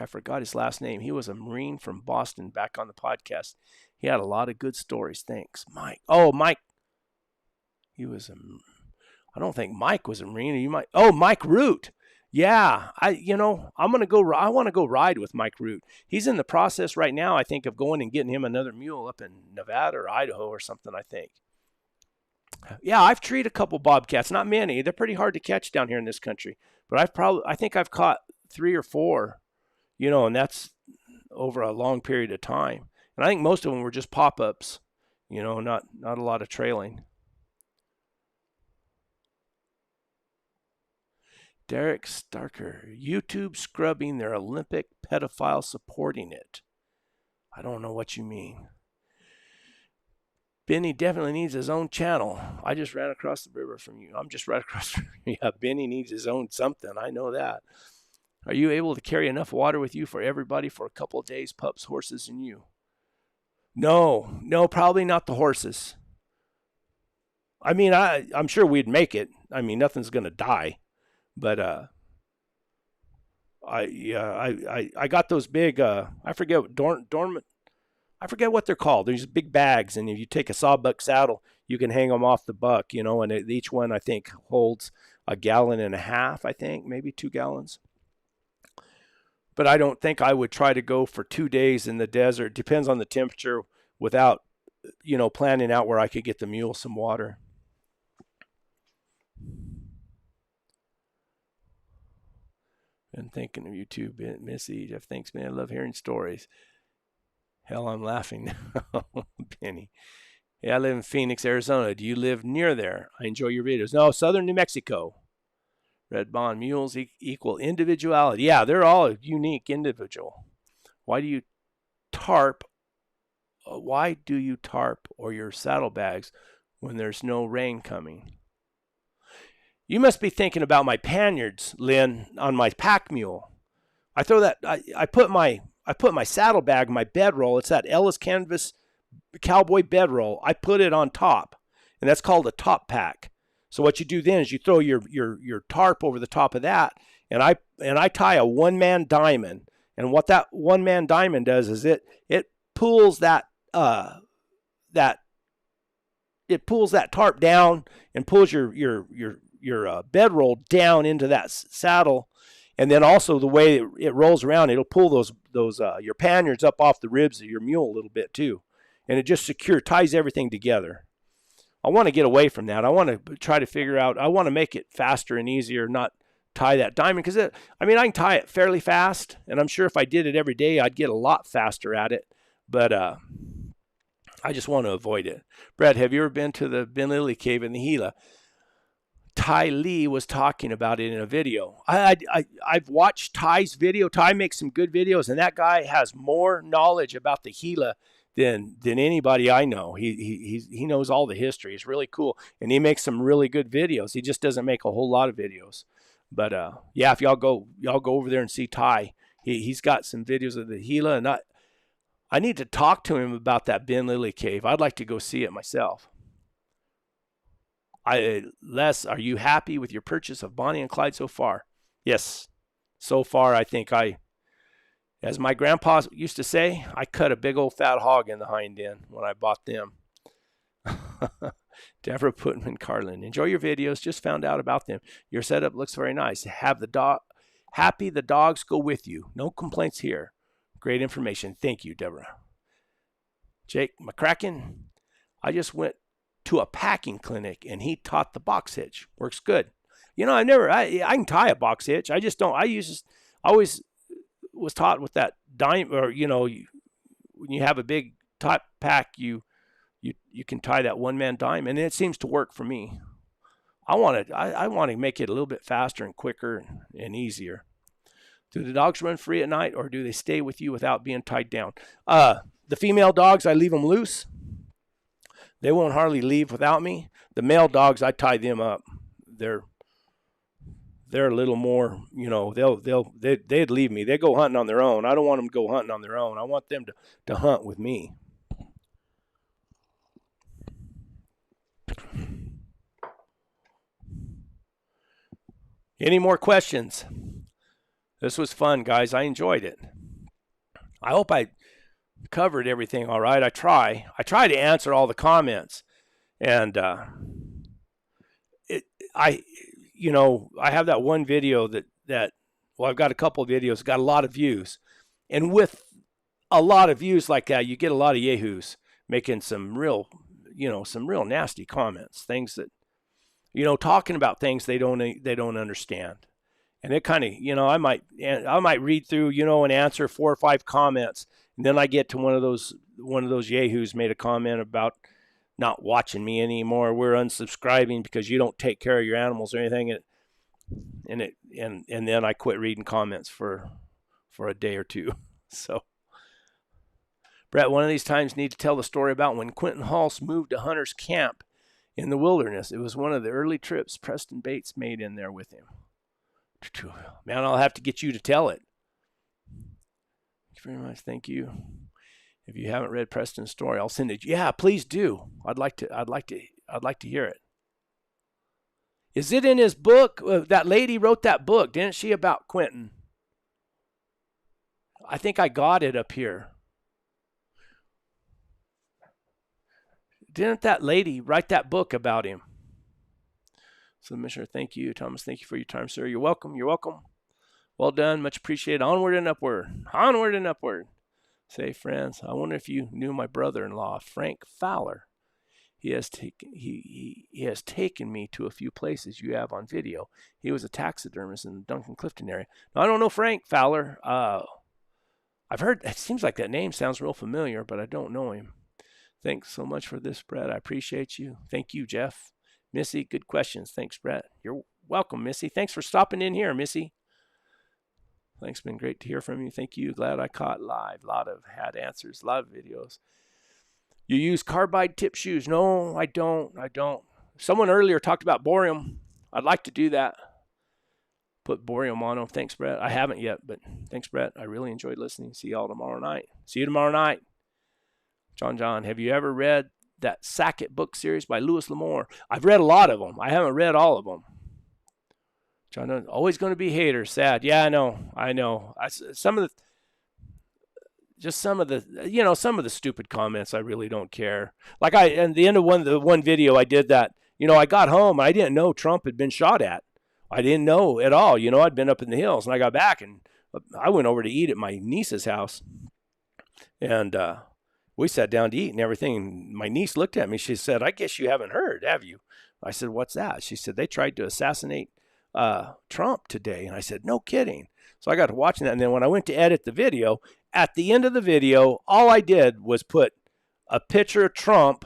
I forgot his last name. He was a Marine from Boston back on the podcast. He had a lot of good stories. Thanks, Mike. Oh, Mike. He was a. I don't think Mike was a Marine. You might. Oh, Mike Root. Yeah, I'm gonna go. I want to go ride with Mike Root. He's in the process right now, I think, of going and getting him another mule up in Nevada or Idaho or something, I think. Yeah, I've treed a couple bobcats, not many. They're pretty hard to catch down here in this country, but I think I've caught 3 or 4, and that's over a long period of time. And I think most of them were just pop-ups, not a lot of trailing. Derek Starker, YouTube scrubbing their Olympic pedophile supporting it. I don't know what you mean. Benny definitely needs his own channel. I just ran across the river from you. I'm just right across from you. Yeah, Benny needs his own something. I know that. Are you able to carry enough water with you for everybody for a couple of days, pups, horses, and you? No, probably not the horses. I mean, I'm sure we'd make it. I mean, nothing's going to die. But I got those big I forget dormant. I forget what they're called. There's big bags, and if you take a sawbuck saddle, you can hang them off the buck, and each one I think holds 1.5 gallons, I think, maybe 2 gallons. But I don't think I would try to go for 2 days in the desert. Depends on the temperature without, planning out where I could get the mule some water. And thinking of you too, Missy. Jeff, thanks, man. I love hearing stories. Hell, I'm laughing now. Penny. Yeah, I live in Phoenix, Arizona. Do you live near there? I enjoy your videos. No, southern New Mexico. Red Bond mules equal individuality. Yeah, they're all unique individual. Why do you tarp or your saddlebags when there's no rain coming? You must be thinking about my panniers, Lynn, on my pack mule. I throw that. I put my saddlebag, my bedroll. It's that Ellis Canvas cowboy bedroll. I put it on top, and that's called a top pack. So what you do then is you throw your tarp over the top of that, and I tie a one-man diamond. And what that one-man diamond does is it pulls that tarp down and pulls your bedroll down into that saddle, and then also the way it rolls around, it'll pull those your panniers up off the ribs of your mule a little bit too, and it just ties everything together. I want to get away from that. I want to try to figure out. I want to make it faster and easier, not tie that diamond, because I can tie it fairly fast, and I'm sure if I did it every day, I'd get a lot faster at it. But I just want to avoid it. Brad, have you ever been to the Ben Lily Cave in the Gila? Ty Lee was talking about it in a video. I've watched Ty's video. Ty makes some good videos, and that guy has more knowledge about the Gila than anybody I know. He knows all the history. It's really cool, and he makes some really good videos. He just doesn't make a whole lot of videos. But yeah, if y'all go over there and see Ty. He's got some videos of the Gila, and I need to talk to him about that Ben Lily Cave. I'd like to go see it myself. Les, are you happy with your purchase of Bonnie and Clyde so far? Yes. So far, I think as my grandpa used to say, I cut a big old fat hog in the hind end when I bought them. Deborah Putman Carlin, enjoy your videos. Just found out about them. Your setup looks very nice. Happy the dogs go with you. No complaints here. Great information. Thank you, Deborah. Jake McCracken, I just went to a packing clinic and he taught the box hitch. Works good. I can tie a box hitch. I just don't. I always was taught with that dime, or when you have a big top pack, you can tie that one-man dime, and it seems to work for me. I want to make it a little bit faster and quicker and easier. Do the dogs run free at night, or do they stay with you without being tied down? The female dogs, I leave them loose. They won't hardly leave without me. The male dogs, I tie them up. They're a little more, they'd leave me. They go hunting on their own. I don't want them to go hunting on their own. I want them to hunt with me. Any more questions? This was fun, guys. I enjoyed it. I hope I covered everything all right. I try to answer all the comments, and I have that one video that well, I've got a couple of videos, got a lot of views, and with a lot of views like that, you get a lot of yahoos making some real nasty comments, things that, talking about things they don't understand. And it kind of, I might read through, and answer 4 or 5 comments, and then I get to one of those yahoos made a comment about not watching me anymore. We're unsubscribing because you don't take care of your animals or anything. And then I quit reading comments for a day or two. So, Brett, one of these times need to tell the story about when Quentin Hulse moved to Hunter's Camp in the wilderness. It was one of the early trips Preston Bates made in there with him. Man, I'll have to get you to tell it. Thank you very much. Thank you. If you haven't read Preston's story, I'll send it. Yeah, please do. I'd like to hear it. Is it in his book? That lady wrote that book, didn't she, about Quentin? I think I got it up here. Didn't that lady write that book about him? So, Commissioner, thank you. Thomas, thank you for your time, sir. You're welcome. You're welcome. Well done. Much appreciated. Onward and upward. Onward and upward. Say, friends, I wonder if you knew my brother-in-law, Frank Fowler. He has taken me to a few places you have on video. He was a taxidermist in the Duncan Clifton area. Now, I don't know Frank Fowler. I've heard, it seems like that name sounds real familiar, but I don't know him. Thanks so much for this, Brett. I appreciate you. Thank you, Jeff. Missy, good questions. Thanks, Brett. You're welcome, Missy. Thanks for stopping in here, Missy. Thanks, been great to hear from you. Thank you. Glad I caught live. A lot of had answers, a lot of videos. You use carbide tip shoes? No, I don't. Someone earlier talked about borium. I'd like to do that. Put borium on them. Thanks, Brett. I haven't yet, but thanks, Brett. I really enjoyed listening. See y'all tomorrow night. See you tomorrow night. John, have you ever read that Sackett book series by Louis L'Amour? I've read a lot of them. I haven't read all of them. John, always going to be haters. Sad. Yeah, I know. Some of the stupid comments, I really don't care. Like at the end of one video I did that, I got home and I didn't know Trump had been shot at. I didn't know at all. I'd been up in the hills, and I got back and I went over to eat at my niece's house, and we sat down to eat and everything. And my niece looked at me. She said, "I guess you haven't heard, have you?" I said, "What's that?" She said, "They tried to assassinate Trump today." And I said, "No kidding." So I got to watching that. And then when I went to edit the video, at the end of the video, all I did was put a picture of Trump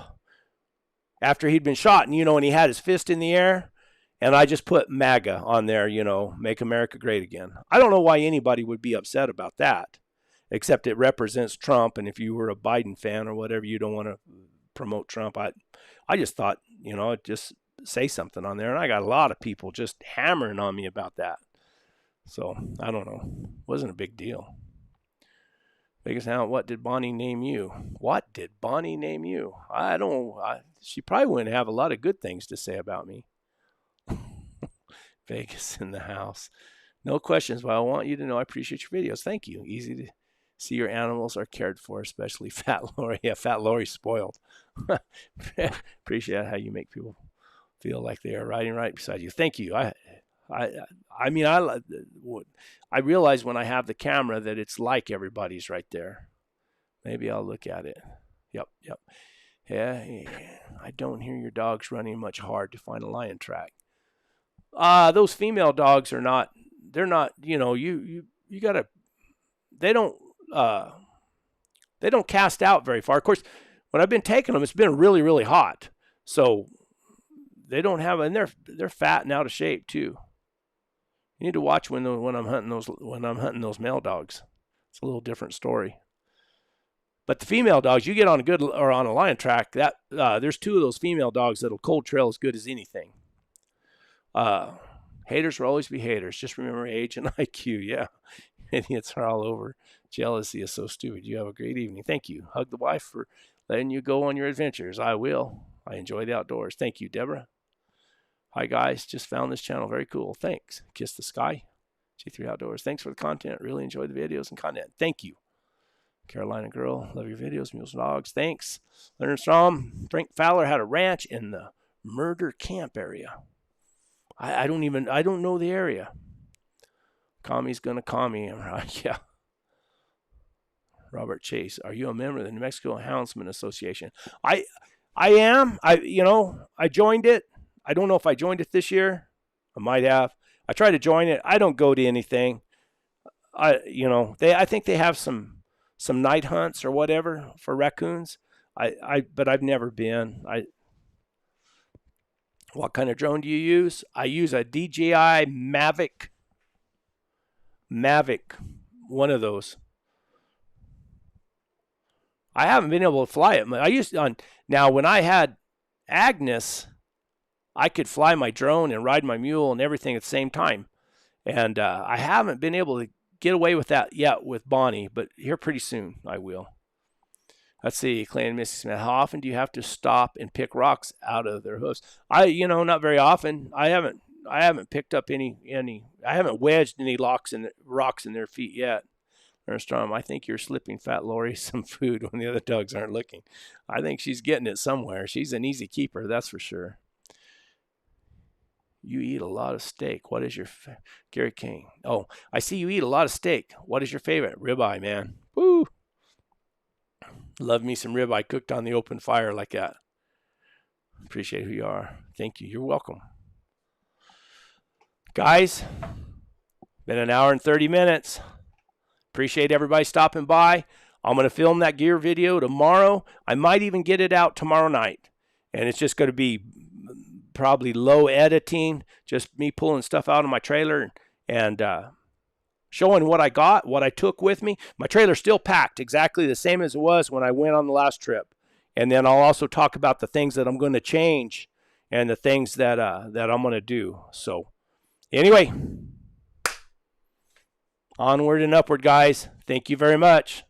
after he'd been shot, and and he had his fist in the air, and I just put MAGA on there, Make America Great Again. I don't know why anybody would be upset about that, except it represents Trump, and if you were a Biden fan or whatever, you don't want to promote Trump. I just thought, just say something on there, and I got a lot of people just hammering on me about that. So, I don't know. Wasn't a big deal. Vegas now, what did Bonnie name you? What did Bonnie name you? She probably wouldn't have a lot of good things to say about me. Vegas in the house. No questions, but I want you to know I appreciate your videos. Thank you. Easy to see your animals are cared for, especially Fat Lori. Yeah, Fat Lori's spoiled. Appreciate how you make people feel like they are riding right beside you. Thank you. I realize when I have the camera that it's like everybody's right there. Maybe I'll look at it. Yep. Yeah, I don't hear your dogs running much hard to find a lion track. Those female dogs are not, they're not, you gotta, they don't cast out very far. Of course, when I've been taking them, it's been really, really hot. So they don't have, and they're fat and out of shape too. You need to watch when I'm hunting those male dogs. It's a little different story. But the female dogs, you get on a lion track, that there's 2 of those female dogs that'll cold trail as good as anything. Haters will always be haters. Just remember age and IQ. Yeah, idiots are all over. Jealousy is so stupid. You have a great evening. Thank you. Hug the wife for letting you go on your adventures. I will. I enjoy the outdoors. Thank you, Deborah. Hi guys, just found this channel. Very cool. Thanks. Kiss the Sky. G3 Outdoors. Thanks for the content. Really enjoy the videos and content. Thank you. Carolina Girl. Love your videos. Mules and Dogs. Thanks. Leonard Strom. Frank Fowler had a ranch in the Murder Camp area. I don't know the area. Commie's gonna commie. Yeah. Robert Chase. Are you a member of the New Mexico Houndsman Association? I am. I joined it. I don't know if I joined it this year. I might have. I tried to join it. I don't go to anything. I think they have some night hunts or whatever for raccoons. But I've never been. What kind of drone do you use? I use a DJI Mavic. One of those. I haven't been able to fly it. I used to now when I had Agnes, I could fly my drone and ride my mule and everything at the same time. And I haven't been able to get away with that yet with Bonnie, but here pretty soon I will. Let's see, Clay and Missy Smith. How often do you have to stop and pick rocks out of their hoofs? Not very often. I haven't picked up any. I haven't wedged any rocks in their feet yet. Strom, I think you're slipping Fat Lori some food when the other dogs aren't looking. I think she's getting it somewhere. She's an easy keeper, that's for sure. You eat a lot of steak. What is your Gary King? Oh, I see you eat a lot of steak. What is your favorite? Ribeye, man. Woo! Love me some ribeye cooked on the open fire like that. Appreciate who you are. Thank you. You're welcome. Guys, been an hour and 30 minutes. Appreciate everybody stopping by. I'm going to film that gear video tomorrow. I might even get it out tomorrow night. And it's just going to be probably low editing, just me pulling stuff out of my trailer and showing what I got, what I took with me. My trailer's still packed exactly the same as it was when I went on the last trip. And then I'll also talk about the things that I'm going to change and the things that I'm going to do. So anyway, onward and upward, guys. Thank you very much.